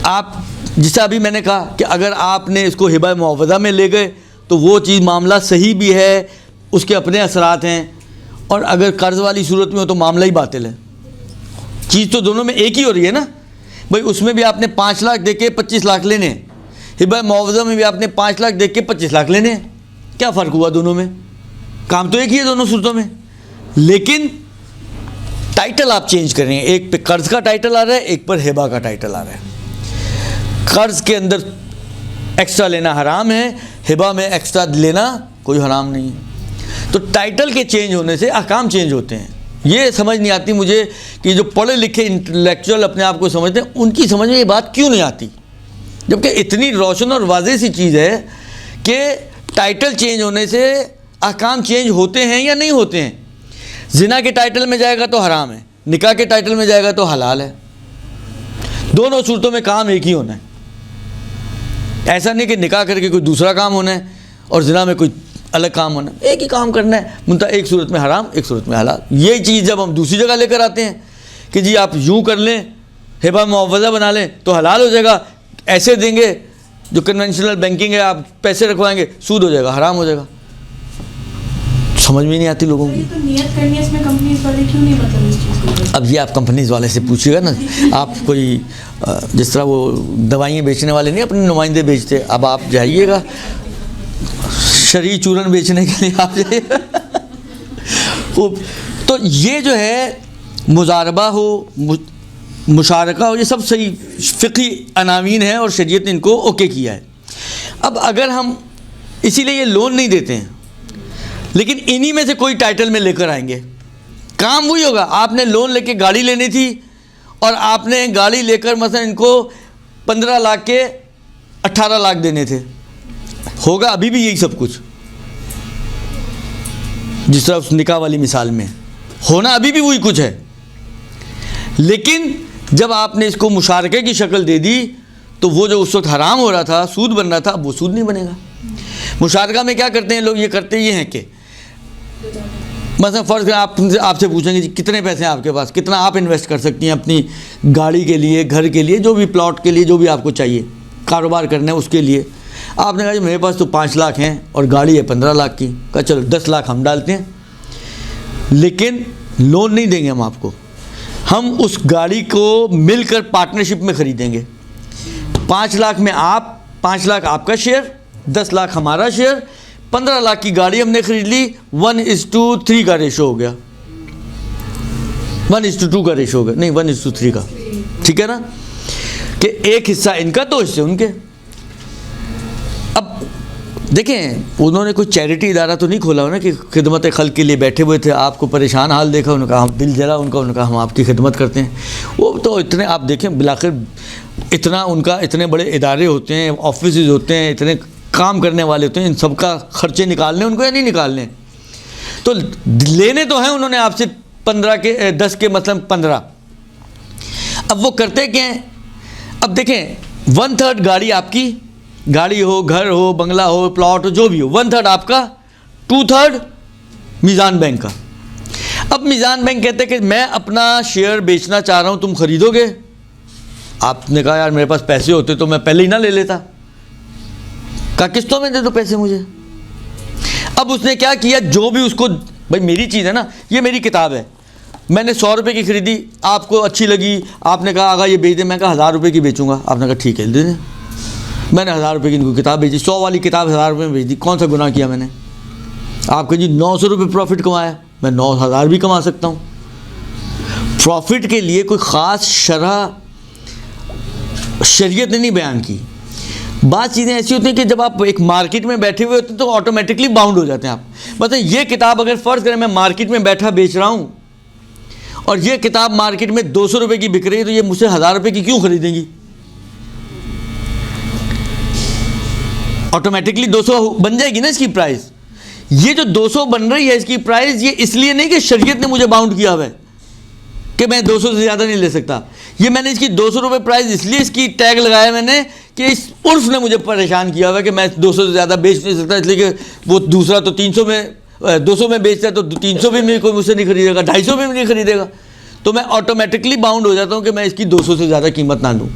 आप जैसा अभी मैंने कहा कि अगर आपने इसको हिबा मुआवजा में ले गए तो वो चीज़ मामला सही भी है, उसके अपने असरात हैं, और अगर कर्ज़ वाली सूरत में हो तो मामला ही बातिल है। चीज़ तो दोनों में एक ही हो रही है ना भाई। उसमें भी आपने 5 लाख दे के 25 लाख लेने, हिबा मुआवजा में भी आपने 5 लाख दे के 25 लाख लेने, क्या फ़र्क हुआ दोनों में? काम तो एक ही है दोनों सूरतों में, लेकिन टाइटल आप चेंज कर रहे हैं। एक पे कर्ज़ का टाइटल आ रहा है, एक पर हिबा का टाइटल आ रहा है। कर्ज़ के अंदर एक्स्ट्रा लेना हराम है, हिबा में एक्स्ट्रा लेना कोई हराम नहीं है। तो टाइटल के चेंज होने से अहकाम चेंज होते हैं। ये समझ नहीं आती मुझे कि जो पढ़े लिखे इंटेलेक्चुअल अपने आप को समझते हैं, उनकी समझ में ये बात क्यों नहीं आती, जबकि इतनी रोशन और वाज़ेह सी चीज़ है कि टाइटल चेंज होने से अहकाम चेंज होते हैं या नहीं होते हैं। ज़िना के टाइटल में जाएगा तो हराम है, निकाह के टाइटल में जाएगा तो हलाल है। दोनों सूरतों में काम एक ही होना है। ऐसा नहीं कि निकाह करके कोई दूसरा काम होना है और ज़िना में कोई अलग काम होना है, एक ही काम करना है, मुंतहा एक सूरत में हराम, एक सूरत में हलाल। ये चीज़ जब हम दूसरी जगह लेकर आते हैं कि जी आप यूँ कर लें, हिबा मुआवजा बना लें तो हलाल हो जाएगा, ऐसे देंगे जो कन्वेंशनल बैंकिंग है, आप पैसे रखवाएंगे, सूद हो जाएगा, हराम हो जाएगा। समझ में नहीं आती लोगों की। तो नियत करनी है इसमें कंपनीज वाले क्यों नहीं, मतलब इस चीज़ को? अब ये आप कंपनीज वाले से पूछिएगा ना। आप कोई जिस तरह वो दवाइयाँ बेचने वाले नहीं अपने नुमाइंदे बेचते, अब आप जाइएगा शरई चूरन बेचने के लिए आप जाइएगा। तो ये जो है मुजारबा हो, मुशारका हो, ये सब सही फ़िक़ही अनावीन है और शरीयत ने इनको ओके किया है। अब अगर हम इसीलिए ये लोन नहीं देते हैं, लेकिन इन्हीं में से कोई टाइटल में लेकर आएंगे, काम वही होगा। आपने लोन लेके गाड़ी लेनी थी और आपने गाड़ी लेकर मसलन इनको 15 लाख के 18 लाख देने थे, होगा अभी भी यही सब कुछ, जिस तरह उस निकाह वाली मिसाल में होना अभी भी वही कुछ है। लेकिन जब आपने इसको मुशारके की शक्ल दे दी तो वो जो उस वक्त हराम हो रहा था, सूद बन रहा था, अब वो सूद नहीं बनेगा। मुशारका में क्या करते हैं लोग, ये करते ये हैं कि मतलब फ़र्ज़ करें आपसे पूछेंगे जी कितने पैसे हैं आपके पास, कितना आप इन्वेस्ट कर सकती हैं अपनी गाड़ी के लिए, घर के लिए, जो भी प्लॉट के लिए, जो भी आपको चाहिए, कारोबार करना है उसके लिए। आपने कहा जी मेरे पास तो 5 लाख हैं और गाड़ी है 15 लाख की। कहा चलो 10 लाख हम डालते हैं, लेकिन लोन नहीं देंगे हम आपको, हम उस गाड़ी को मिलकर पार्टनरशिप में ख़रीदेंगे। 5 लाख में आप, 5 लाख आपका शेयर, 10 लाख हमारा शेयर, 15 लाख की गाड़ी हमने ख़रीद ली। 1:3 का रेशो हो गया, 1:2 का रेशो हो गया, नहीं 1:3 का, ठीक है ना, कि एक हिस्सा इनका 2 हिस्से उनके। अब देखें उन्होंने कोई चैरिटी इदारा तो नहीं खोला हो ना कि खिदमत खल्क के लिए बैठे हुए थे, आपको परेशान हाल देखा, उन्होंने कहा हम दिल जला उनका, उन्होंने कहा हम आपकी खिदमत करते हैं। वो तो इतने आप देखें बिलाखिर इतना उनका, इतने बड़े इदारे होते हैं, ऑफिस होते हैं, इतने काम करने वाले होते हैं, इन सब का खर्चे निकालने उनको या नहीं निकालने। तो लेने तो हैं उन्होंने आपसे 15 के 10 के मतलब 15। अब वो करते क्या हैं, अब देखें 1/3 गाड़ी आपकी, गाड़ी हो, घर हो, बंगला हो, प्लॉट हो, जो भी हो, 1/3 आपका, 2/3 मीज़ान बैंक का। अब मीज़ान बैंक कहते हैं कि मैं अपना शेयर बेचना चाह रहा हूँ, तुम खरीदोगे? आपने कहा यार मेरे पास पैसे होते तो मैं पहले ही ना ले लेता। कहा किस्तों में दे दो पैसे मुझे। अब उसने क्या किया, जो भी उसको, भाई मेरी चीज़ है ना, ये मेरी किताब है, मैंने 100 रुपये की ख़रीदी, आपको अच्छी लगी, आपने कहा आगा ये बेच दे, मैं कहा 1000 रुपये की बेचूंगा, आपने कहा ठीक है दे दें। मैंने 1000 रुपये की इनको किताब बेची, 100 वाली किताब 1000 रुपये में बेच दी, कौन सा गुनाह किया मैंने? आपके जी 900 रुपये प्रॉफिट कमाया, मैं 9000 भी कमा सकता हूँ। प्रॉफिट के लिए कोई ख़ास शरह शरीयत ने नहीं बयान की। बात चीज़ें ऐसी होती हैं कि जब आप एक मार्केट में बैठे हुए होते हैं तो ऑटोमेटिकली बाउंड हो जाते हैं आप। मतलब ये किताब अगर फ़र्ज़ करें मैं मार्केट में बैठा बेच रहा हूँ और ये किताब मार्केट में 200 रुपये की बिक रही है, तो ये मुझसे 1000 रुपये की क्यों खरीदेंगी? ऑटोमेटिकली 200 बन जाएगी ना इसकी प्राइस। ये जो 200 बन रही है इसकी प्राइस, ये इसलिए नहीं कि शरीयत ने मुझे बाउंड किया हुआ है कि मैं 200 से ज़्यादा नहीं ले सकता। ये मैंने इसकी 200 रुपये प्राइस इसलिए इसकी टैग लगाया मैंने कि इस उर्फ ने मुझे परेशान किया हुआ है कि मैं 200 से ज़्यादा बेच नहीं सकता, इसलिए कि वो दूसरा तो 300 में 200 में बेचता है तो 300 में कोई मुझसे नहीं खरीदेगा, 250 में भी नहीं खरीदेगा। तो मैं ऑटोमेटिकली बाउंड हो जाता हूँ कि मैं इसकी 200 से ज़्यादा कीमत ना लूँ।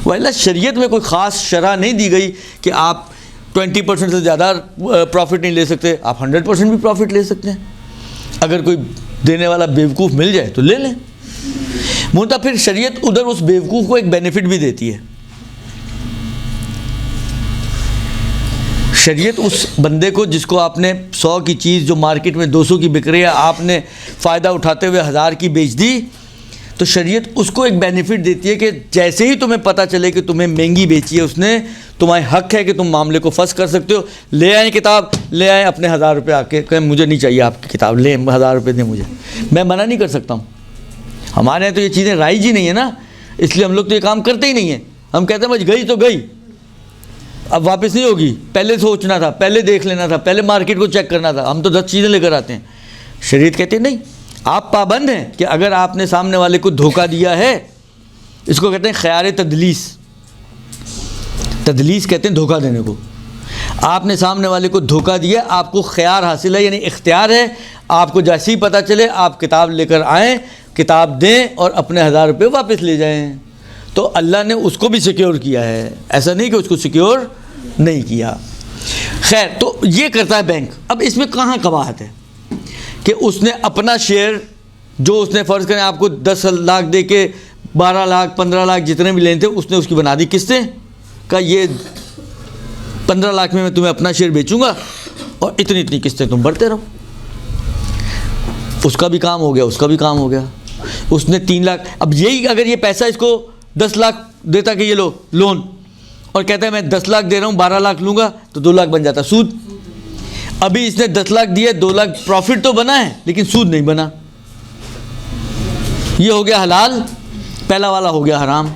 वैला शरीयत में कोई ख़ास शरह नहीं दी गई कि आप 20% से ज़्यादा प्रॉफिट नहीं ले सकते, आप 100% भी प्रॉफिट ले सकते हैं। अगर कोई देने वाला बेवकूफ़ मिल जाए तो ले लें। मुद्दा फिर शरीयत उधर उस बेवकूफ़ को एक बेनिफिट भी देती है। शरीयत उस बंदे को जिसको आपने 100 की चीज़ जो मार्केट में 200 की बिक रही है, आपने फ़ायदा उठाते हुए 1000 की बेच दी, तो शरीयत उसको एक बेनिफिट देती है कि जैसे ही तुम्हें पता चले कि तुम्हें महंगी बेची है उसने, तुम्हारा हक है कि तुम मामले को फंस कर सकते हो। ले आए किताब, ले आए अपने 1000 रुपये आके कहें मुझे नहीं चाहिए आपकी किताब, ले 1000 रुपये दें मुझे, मैं मना नहीं कर सकता हूँ। हमारे यहाँ तो ये चीज़ें राइज ही नहीं है ना, इसलिए हम लोग तो ये काम करते ही नहीं है। हम कहते हैं बस गई तो गई, अब वापस नहीं होगी, पहले सोचना था, पहले देख लेना था, पहले मार्केट को चेक करना था। हम तो 10 चीज़ें लेकर आते हैं। शरीयत कहते हैं नहीं, आप पाबंद हैं कि अगर आपने सामने वाले को धोखा दिया है, इसको कहते हैं ख़यार तदलीस। तदलीस कहते हैं धोखा देने को। आपने सामने वाले को धोखा दिया, आपको ख़यार हासिल है, यानी इख्तियार है। आपको जैसे ही पता चले आप किताब लेकर आएँ, किताब दें और अपने 1000 रुपये वापस ले जाएं। तो अल्लाह ने उसको भी सिक्योर किया है, ऐसा नहीं कि उसको सिक्योर नहीं किया। खैर, तो ये करता है बैंक। अब इसमें कहाँ कबाहत है कि उसने अपना शेयर जो उसने फ़र्ज़ करें आपको 10 लाख दे के 12 लाख 15 लाख जितने भी लेने थे उसने उसकी बना दी किस्तें का, ये 15 लाख में मैं तुम्हें अपना शेयर बेचूंगा और इतनी इतनी किस्तें तुम भरते रहो। उसका भी काम हो गया, उसका भी काम हो गया। उसने 3 लाख, अब यही अगर ये पैसा इसको 10 लाख देता कि ये लो लोन, और कहता है मैं 10 लाख दे रहा हूँ 12 लाख लूँगा, तो 2 लाख बन जाता सूद। अभी इसने 10 लाख दिए, 2 लाख प्रॉफिट तो बना है लेकिन सूद नहीं बना। ये हो गया हलाल, पहला वाला हो गया हराम।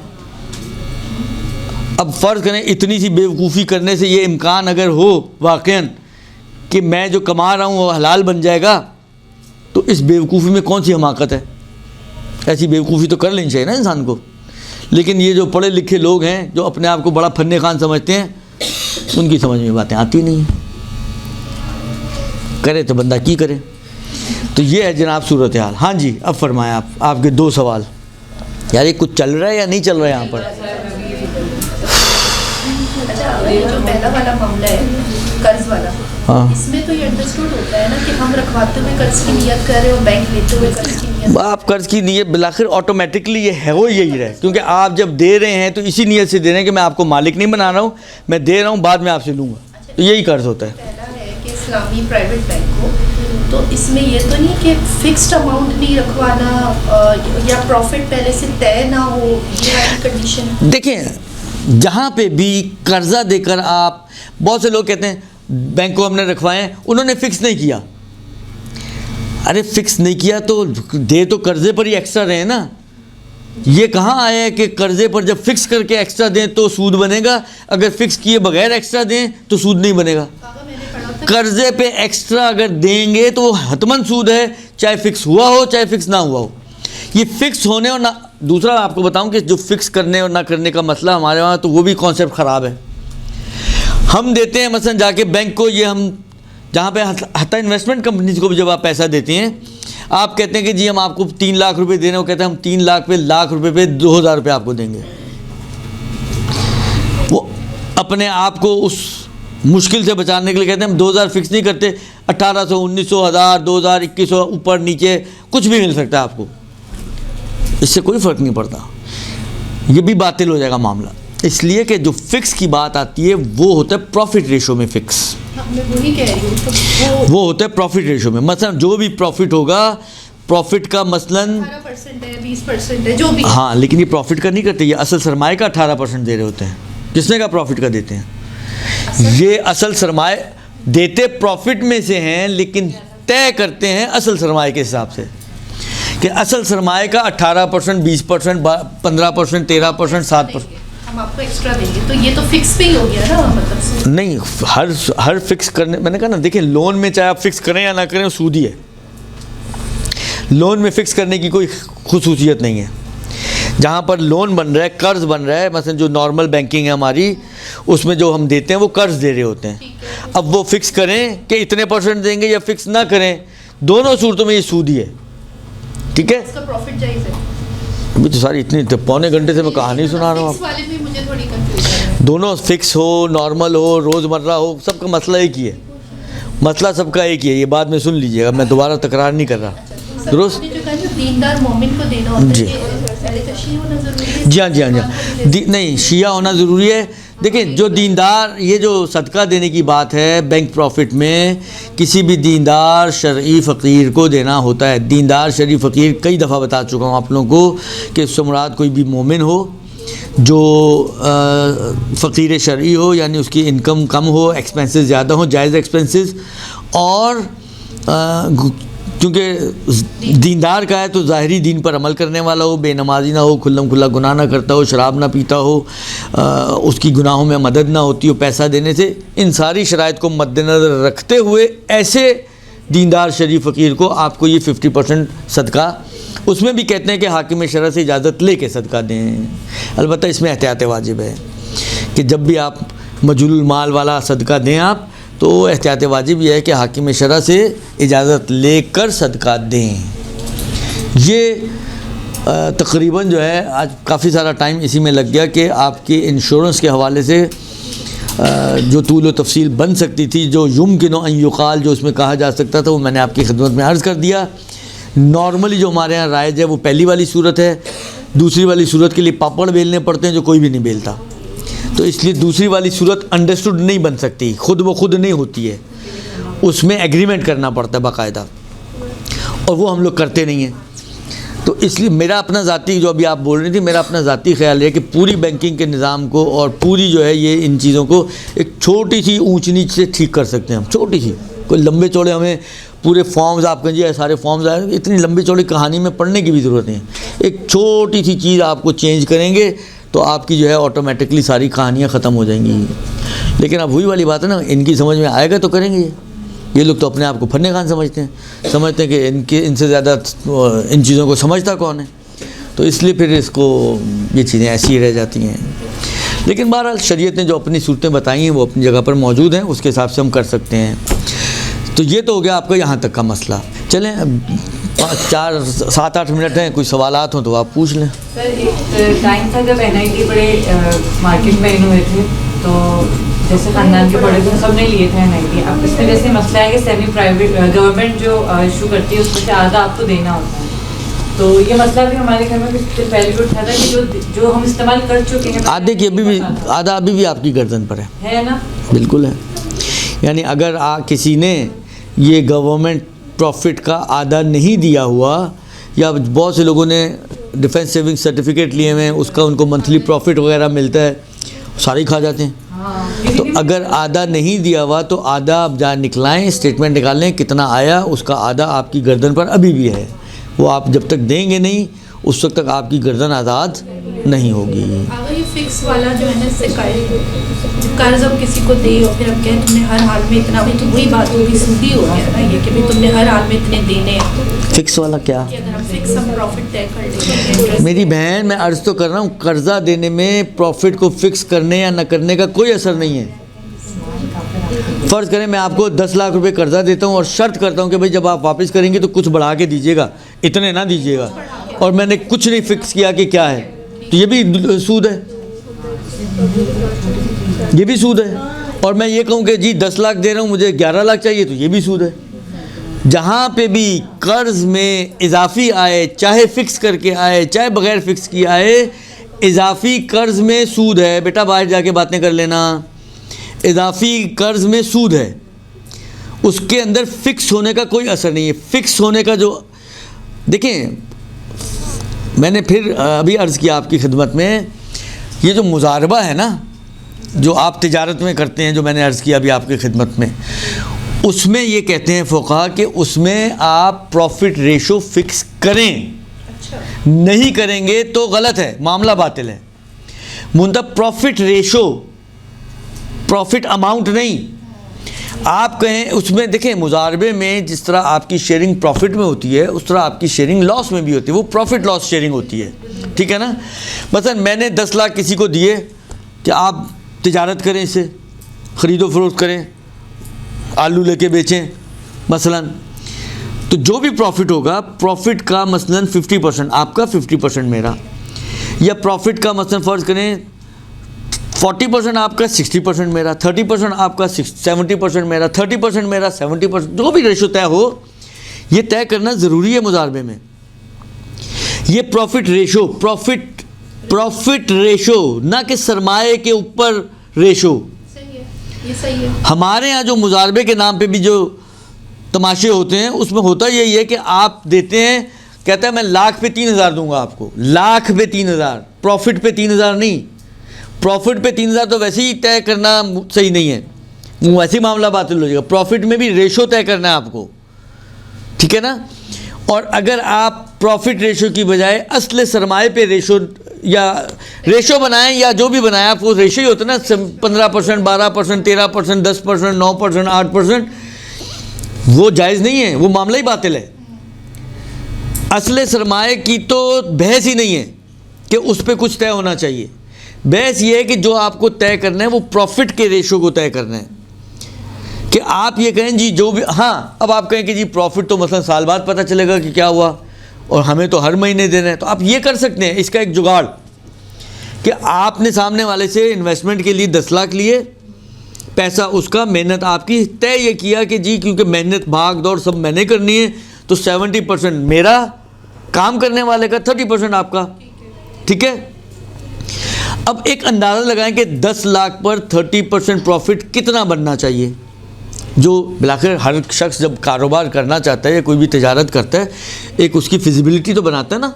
अब फ़र्ज़ करें इतनी सी बेवकूफ़ी करने से ये इम्कान अगर हो वाक़ईन कि मैं जो कमा रहा हूँ वो हलाल बन जाएगा, तो इस बेवकूफ़ी में कौन सी हमाकत है? ऐसी बेवकूफ़ी तो कर लेनी चाहिए ना इंसान को। लेकिन ये जो पढ़े लिखे लोग हैं जो अपने आप को बड़ा फन्ने खान समझते हैं, उनकी समझ में बातें आती नहीं है। करे तो बंदा की करे। तो ये है जनाब सूरत हाल। हाँ जी, अब फरमाएं आप, आपके 2 सवाल। यार ये कुछ चल रहा है या नहीं चल रहा है यहाँ पर? अच्छा, ये जो पहला वाला मामला है कर्ज वाला, हाँ, इसमें तो ये अंडरस्टूड होता है ना कि हम रखवाते हुए कर्ज की नियत कर रहे हैं और बैंक लेते हुए कर्ज की नियत। आप कर्ज की नीयत बिलाखिर ऑटोमेटिकली ये है वो यही रहे, क्योंकि आप जब दे रहे हैं तो इसी नीयत से दे रहे हैं कि मैं आपको मालिक नहीं बना रहा हूँ, मैं दे रहा हूँ, बाद में आपसे लूँगा। तो यही कर्ज होता है। पहला है कि इस्लामी प्राइवेट बैंक को, तो इसमें ये तो नहीं कि फिक्स्ड अमाउंट नहीं रखवाना या प्रॉफिट पहले से तय ना हो, ये वाली कंडीशन? देखिए, जहाँ पे भी कर्जा देकर आप, बहुत से लोग कहते हैं बैंक को हमने रखवाए, उन्होंने फ़िक्स नहीं किया। अरे फ़िक्स नहीं किया तो दे तो कर्जे पर ही एक्स्ट्रा रहे ना। ये कहाँ आया है कि कर्जे पर जब फ़िक्स करके एक्स्ट्रा दें तो सूद बनेगा, अगर फ़िक्स किए बगैर एक्स्ट्रा दें तो सूद नहीं बनेगा। कर्जे पे एक्स्ट्रा अगर देंगे तो वो हतमन सूद है, चाहे फ़िक्स हुआ हो चाहे फ़िक्स ना हुआ हो। ये फ़िक्स होने और ना, दूसरा आपको बताऊं कि जो फ़िक्स करने और ना करने का मसला हमारे वहाँ, तो वो भी कॉन्सेप्ट ख़राब है। हम देते हैं मसलन जाके बैंक को, ये हम जहाँ पे हत्ता इन्वेस्टमेंट कंपनीज को भी जब आप पैसा देते हैं, आप कहते हैं कि जी हम आपको 3 लाख रुपए दे रहे हैं, वो कहते हैं हम 3 लाख पे लाख रुपए पे 2000 रुपये आपको देंगे। वो अपने आप को उस मुश्किल से बचाने के लिए कहते हैं हम 2000 फिक्स नहीं करते, 1800, 1900, 1000, 2000, 2100, ऊपर नीचे कुछ भी मिल सकता है आपको, इससे कोई फ़र्क नहीं पड़ता। ये भी बातिल हो जाएगा मामला, इसलिए कि जो फ़िक्स की बात आती है वो होता है प्रॉफिट रेशो में फ़िक्स। मैं वही कह रही हूँ, तो वो होता है प्रॉफिट रेशो में। मसलन जो भी प्रॉफिट होगा, प्रॉफिट का मसलन 18% है, 20% है, जो भी। हाँ, लेकिन ये प्रॉफिट का नहीं करते, ये असल सरमाए का 18% दे रहे होते हैं। किसने कहा प्रॉफिट का देते हैं? ये असल सरमाए देते प्रॉफिट में से हैं, लेकिन तय करते हैं असल सरमाए के हिसाब से कि असल सरमाए का 18%, 20%, 15%, 13%, 7%। हम आपको एक्स्ट्रा देंगे, तो ये तो फिक्स पे ही हो गया ना, मतलब सूद। नहीं, हर फिक्स करने, मैंने कहा ना, देखिए लोन में चाहे आप फिक्स करें या ना करें, वो सूद ही है। लोन में फिक्स करने की कोई खुसूसियत नहीं है। जहाँ पर लोन बन रहा है, कर्ज बन रहा है, मसलन जो नॉर्मल बैंकिंग है हमारी, उसमें जो हम देते हैं वो कर्ज दे रहे होते हैं। अब वो फिक्स करें कि इतने % देंगे या फिक्स ना करें, दोनों सूरतों में ये सूद ही है। ठीक है, इसका प्रॉफिट जायज़ है। अभी तो सारी इतनी तो पौने घंटे से मैं कहानी सुना रहा हूँ फिक्स वाले में मुझे थोड़ी कंफ्यूजन है। दोनों फिक्स हो, नॉर्मल हो, रोज़मर्रा हो, सबका मसला एक ही है। मसला सबका एक ही है, ये बाद में सुन लीजिएगा, मैं दोबारा तकरार नहीं कर रहा। दुरुस्त? जो कहा जो दीनदार मोमिन को देना होता जी। है, ये पहले तो शिया होना ज़रूरी है। जी हाँ, जी हाँ, जी हाँ। नहीं, शिया होना ज़रूरी है। देखिए, जो दीनदार, ये जो सदका देने की बात है बैंक प्रॉफिट में, किसी भी दीनदार शरई फ़कीर को देना होता है। दीनदार शरई फ़कीर कई दफ़ा बता चुका हूँ आप लोगों को कि इससे मुराद कोई भी मोमिन हो जो फ़कीर शरई हो, यानी उसकी इनकम कम हो, एक्सपेंसेस ज़्यादा हो, जायज़ एक्सपेंसेस, और क्योंकि दीनदार का है तो ज़ाहिरी दीन पर अमल करने वाला हो, बेनमाजी ना हो, खुल्लम खुल्ला गुनाह ना करता हो, शराब ना पीता हो, उसकी गुनाहों में मदद ना होती हो पैसा देने से। इन सारी शराइत को मद्देनज़र रखते हुए ऐसे दीनदार शरीफ फ़कीर को आपको ये 50% सदका, उसमें भी कहते हैं कि हाकिम शरअ से इजाज़त ले के सदका दें। अलबत्ता इसमें एहतियात वाजिब है कि जब भी आप मजलूल माल वाला सदका दें आप, तो एहतियात वाजिब यह है कि हाकिम शरअ से इजाज़त लेकर सदका दें। ये तकरीबन जो है आज काफ़ी सारा टाइम इसी में लग गया कि आपकी इंश्योरेंस के हवाले से जो तूल व तफसील बन सकती थी, जो युमकिन अन युक़ाल, जो उसमें कहा जा सकता था, वो मैंने आपकी खिदमत में अर्ज़ कर दिया। नॉर्मली जो हमारे यहाँ राइज है वो पहली वाली सूरत है। दूसरी वाली सूरत के लिए पापड़ बेलने पड़ते हैं जो कोई भी नहीं बेलता, तो इसलिए दूसरी वाली सूरत अंडरस्टूड नहीं बन सकती, खुद व खुद नहीं होती है, उसमें एग्रीमेंट करना पड़ता है बाकायदा, और वो हम लोग करते नहीं हैं। तो इसलिए मेरा अपना ज़ाती, जो अभी आप बोल रही थी, मेरा अपना ज़ाती ख्याल है कि पूरी बैंकिंग के निज़ाम को और पूरी जो है ये इन चीज़ों को एक छोटी सी ऊंच नीच से ठीक कर सकते हैं हम। छोटी सी, कोई लंबे चौड़े हमें पूरे फॉर्म्स आप कहिए सारे फॉर्म्स आए, इतनी लंबी चौड़ी कहानी में पढ़ने की भी ज़रूरत नहीं है। एक छोटी सी चीज़ आपको चेंज करेंगे तो आपकी जो है ऑटोमेटिकली सारी कहानियाँ ख़त्म हो जाएंगी। लेकिन अब वही वाली बात है ना, इनकी समझ में आएगा तो करेंगे। ये लोग तो अपने आप को फन्ने खान समझते हैं कि इनसे ज़्यादा इन चीज़ों को समझता कौन है, तो इसलिए फिर इसको ये चीज़ें ऐसी ही रह जाती हैं। लेकिन बहरहाल शरीयत ने जो अपनी सूरतें बताई हैं वो अपनी जगह पर मौजूद हैं, उसके हिसाब से हम कर सकते हैं। तो ये तो हो गया आपका यहाँ तक का मसला। चलें 4-7-8 मिनट हैं, कोई सवालात हो तो आप पूछ लें। सर एक टाइम था जब NIT बड़े मार्केट में इन हुए थे, तो जैसे ख़ानदान के बड़े थे सब ने लिए थे NIT। अब इसमें जैसे मसला है कि सेमी प्राइवेट गवर्नमेंट जो इशू करती है उसमें से आधा आपको देना होता है, तो ये मसला भी हमारे घर में कुछ पहले भी उठा था कि जो हम इस्तेमाल कर चुके हैं आधे की आधा अभी भी आपकी गर्दन पर है ना। बिल्कुल है। यानी अगर किसी ने ये गवर्नमेंट प्रॉफिट का आधा नहीं दिया हुआ, या बहुत से लोगों ने डिफेंस सेविंग सर्टिफिकेट लिए हुए हैं, उसका उनको मंथली प्रॉफिट वगैरह मिलता है, सारे ही खा जाते हैं। तो अगर आधा नहीं दिया हुआ तो आधा आप जहाँ निकलाएं, स्टेटमेंट निकालें कितना आया, उसका आधा आपकी गर्दन पर अभी भी है। वो आप जब तक देंगे नहीं उस वक्त तक आपकी गर्दन आज़ाद नहीं होगी। अगर ये फिक्स वाला जो है ना, इससे कर्ज अब किसी को दे और फिर अब कहें तुमने हर हाल में इतना, भी तो वही बात होगी, सूदी हो गया ना ये कि भाई तुमने हर हाल में इतने देने हैं। फिक्स वाला क्या? कि अगर हम फिक्स हम प्रॉफिट तय कर लें। मेरी बहन, मैं अर्ज़ तो कर रहा हूँ, कर्जा देने में प्रॉफिट को फिक्स करने या न करने का कोई असर नहीं है। फ़र्ज़ करें मैं आपको 10 लाख रुपए कर्जा देता हूँ और शर्त करता हूँ कि भाई जब आप वापस करेंगे तो कुछ बढ़ा के दीजिएगा, इतने ना दीजिएगा, और मैंने कुछ नहीं फिक्स किया कि क्या है, तो ये भी सूद है, ये भी सूद है। और मैं ये कहूँ कि जी 10 लाख दे रहा हूँ, मुझे 11 लाख चाहिए, तो ये भी सूद है। जहाँ पे भी कर्ज़ में इजाफ़ी आए, चाहे फ़िक्स करके आए चाहे बग़ैर फ़िक्स किए आए, इजाफ़ी कर्ज़ में सूद है। बेटा बाहर जाके बातें कर लेना, इजाफ़ी कर्ज़ में सूद है, उसके अंदर फ़िक्स होने का कोई असर नहीं है। फ़िक्स होने का जो, देखें मैंने फिर अभी अर्ज़ किया आपकी खिदमत में, ये जो मुज़ारबा है ना, जो आप तिजारत में करते हैं, जो मैंने अर्ज़ किया अभी आपकी खिदमत में, उसमें ये कहते हैं फ़ुक़हा कि उसमें आप प्रॉफिट रेशो फिक्स करें। अच्छा, नहीं करेंगे तो गलत है, मामला बातिल है। मतलब प्रॉफिट रेशो, प्रॉफिट अमाउंट नहीं। आप कहें उसमें, देखें मुजारबे में जिस तरह आपकी शेयरिंग प्रॉफिट में होती है, उस तरह आपकी शेयरिंग लॉस में भी होती है। वो प्रॉफिट लॉस शेयरिंग होती है, ठीक है ना। मसलन मैंने 10 लाख किसी को दिए कि आप तिजारत करें, इससे ख़रीदो फरोख्त करें, आलू लेके बेचें मसलन, तो जो भी प्रॉफिट होगा, प्रॉफिट का मसलन 50% आपका, 50% मेरा, या प्रॉफिट का मसलन फ़र्ज़ करें 40% आपका, 60% मेरा, 30% आपका, 70% मेरा, 30% मेरा, 70%, जो भी रेशो तय हो, ये तय करना ज़रूरी है मुजारबे में। ये प्रॉफिट रेशो, प्रॉफिट रेशो, ना कि सरमाए के ऊपर रेशो। सही है, ये सही है। हमारे यहाँ जो मुजारबे के नाम पे भी जो तमाशे होते हैं, उसमें होता यही है कि आप देते हैं, कहता है मैं लाख पे 3,000 दूंगा आपको, लाख पे 3,000, प्रॉफिट पे 3,000 नहीं। प्रॉफिट पे 3,000 तो वैसे ही तय करना सही नहीं है, वैसे ही मामला बातिल हो जाएगा। प्रॉफिट में भी रेशो तय करना है आपको, ठीक है ना। और अगर आप प्रॉफिट रेशो की बजाय असले सरमाए पे रेशो या रेशो बनाएं, या जो भी बनाएं, आप वो रेशो ही होता है ना, 15%, 12%, 13%, 10%, 9%, 8%, वो जायज़ नहीं है, वो मामला ही बातिल है। असले सरमाए की तो बहस ही नहीं है कि उस पर कुछ तय होना चाहिए। बहस ये है कि जो आपको तय करना है वो प्रॉफिट के रेशो को तय करना है। कि आप ये कहें जी जो भी, हाँ अब आप कहें कि जी प्रॉफिट तो मतलब साल बाद पता चलेगा कि क्या हुआ, और हमें तो हर महीने देना है, तो आप ये कर सकते हैं। इसका एक जुगाड़ कि आपने सामने वाले से इन्वेस्टमेंट के लिए 10 लाख लिए, पैसा उसका, मेहनत आपकी, तय ये किया कि जी क्योंकि मेहनत भाग दौड़ सब मैंने करनी है, तो 70% मेरा, काम करने वाले का 30% आपका, ठीक है। अब एक अंदाज़ा लगाएं कि 10 लाख पर 30% प्रॉफिट कितना बनना चाहिए। जो बिलाखिर हर शख्स जब कारोबार करना चाहता है या कोई भी तिजारत करता है, एक उसकी फिजिबिलिटी तो बनाता है ना।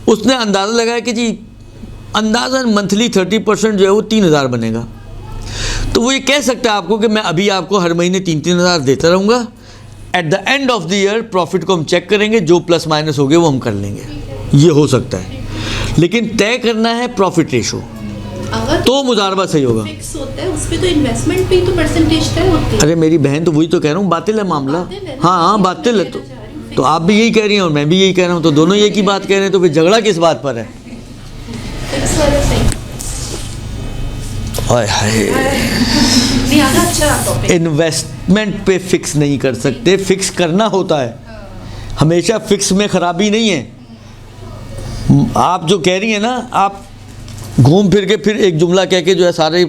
उसने अंदाज़ा लगाया कि जी अंदाज़न मंथली 30% जो है वो 3,000 बनेगा। तो वो ये कह सकता है आपको कि मैं अभी आपको हर महीने 3,000 देता रहूँगा, at the end of the year profit को हम चेक करेंगे, जो प्लस माइनस हो गए वो हम कर लेंगे। ये हो सकता है, लेकिन तय करना है प्रॉफिट रेशो, अगर तो मुजारबा सही होगा। फिक्स होता है उस पे तो इन्वेस्टमेंट पे ही तो परसेंटेज तय होती है। अरे मेरी बहन, तो वही तो कह रहा हूँ, बातिल है मामला। बातिल है ना, हाँ हाँ यही बातिल है। मैं कहना चाह रही हूँ, तो आप भी यही कह रही हैं और मैं भी यही कह रहा हूँ, तो दोनों एक ही बात कह रहे हैं, तो फिर झगड़ा किस बात पर है। फिक्स वाला सही। हाय हाय, नहीं आना अच्छा टॉपिक। इन्वेस्टमेंट पे फिक्स नहीं कर सकते, फिक्स करना होता है। हमेशा फिक्स में ख़राबी नहीं है। आप जो कह रही हैं ना, आप घूम फिर के फिर एक जुमला कह के जो है सारे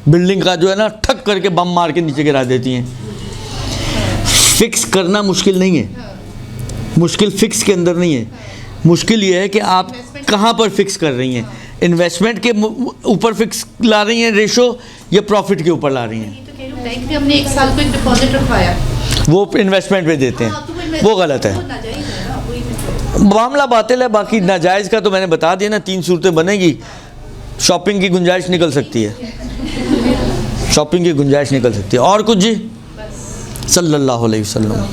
बिल्डिंग का जो है ना ठक करके बम मार के नीचे गिरा देती हैं। फिक्स करना मुश्किल नहीं है, मुश्किल फिक्स के अंदर नहीं है। मुश्किल ये है कि आप कहाँ पर फिक्स कर रही हैं। इन्वेस्टमेंट के ऊपर फिक्स ला रही हैं रेशो, या प्रॉफिट के ऊपर ला रही हैं। तो कह रही हूँ बैंक में हमने 1 साल को एक डिपॉजिट रखवाया, वो इन्वेस्टमेंट पे देते हाँ, तो हैं, वो गलत है, वो नाजायज़ है ना, वही मैं मामला बातिल है। बाकी नाजायज़ का तो मैंने बता दिया ना, 3 सूरतें बनेगी। शॉपिंग की गुंजाइश निकल सकती है, शॉपिंग की गुंजाइश निकल सकती है। और कुछ जी? सल्लल्लाहु अलैहि वसल्लम।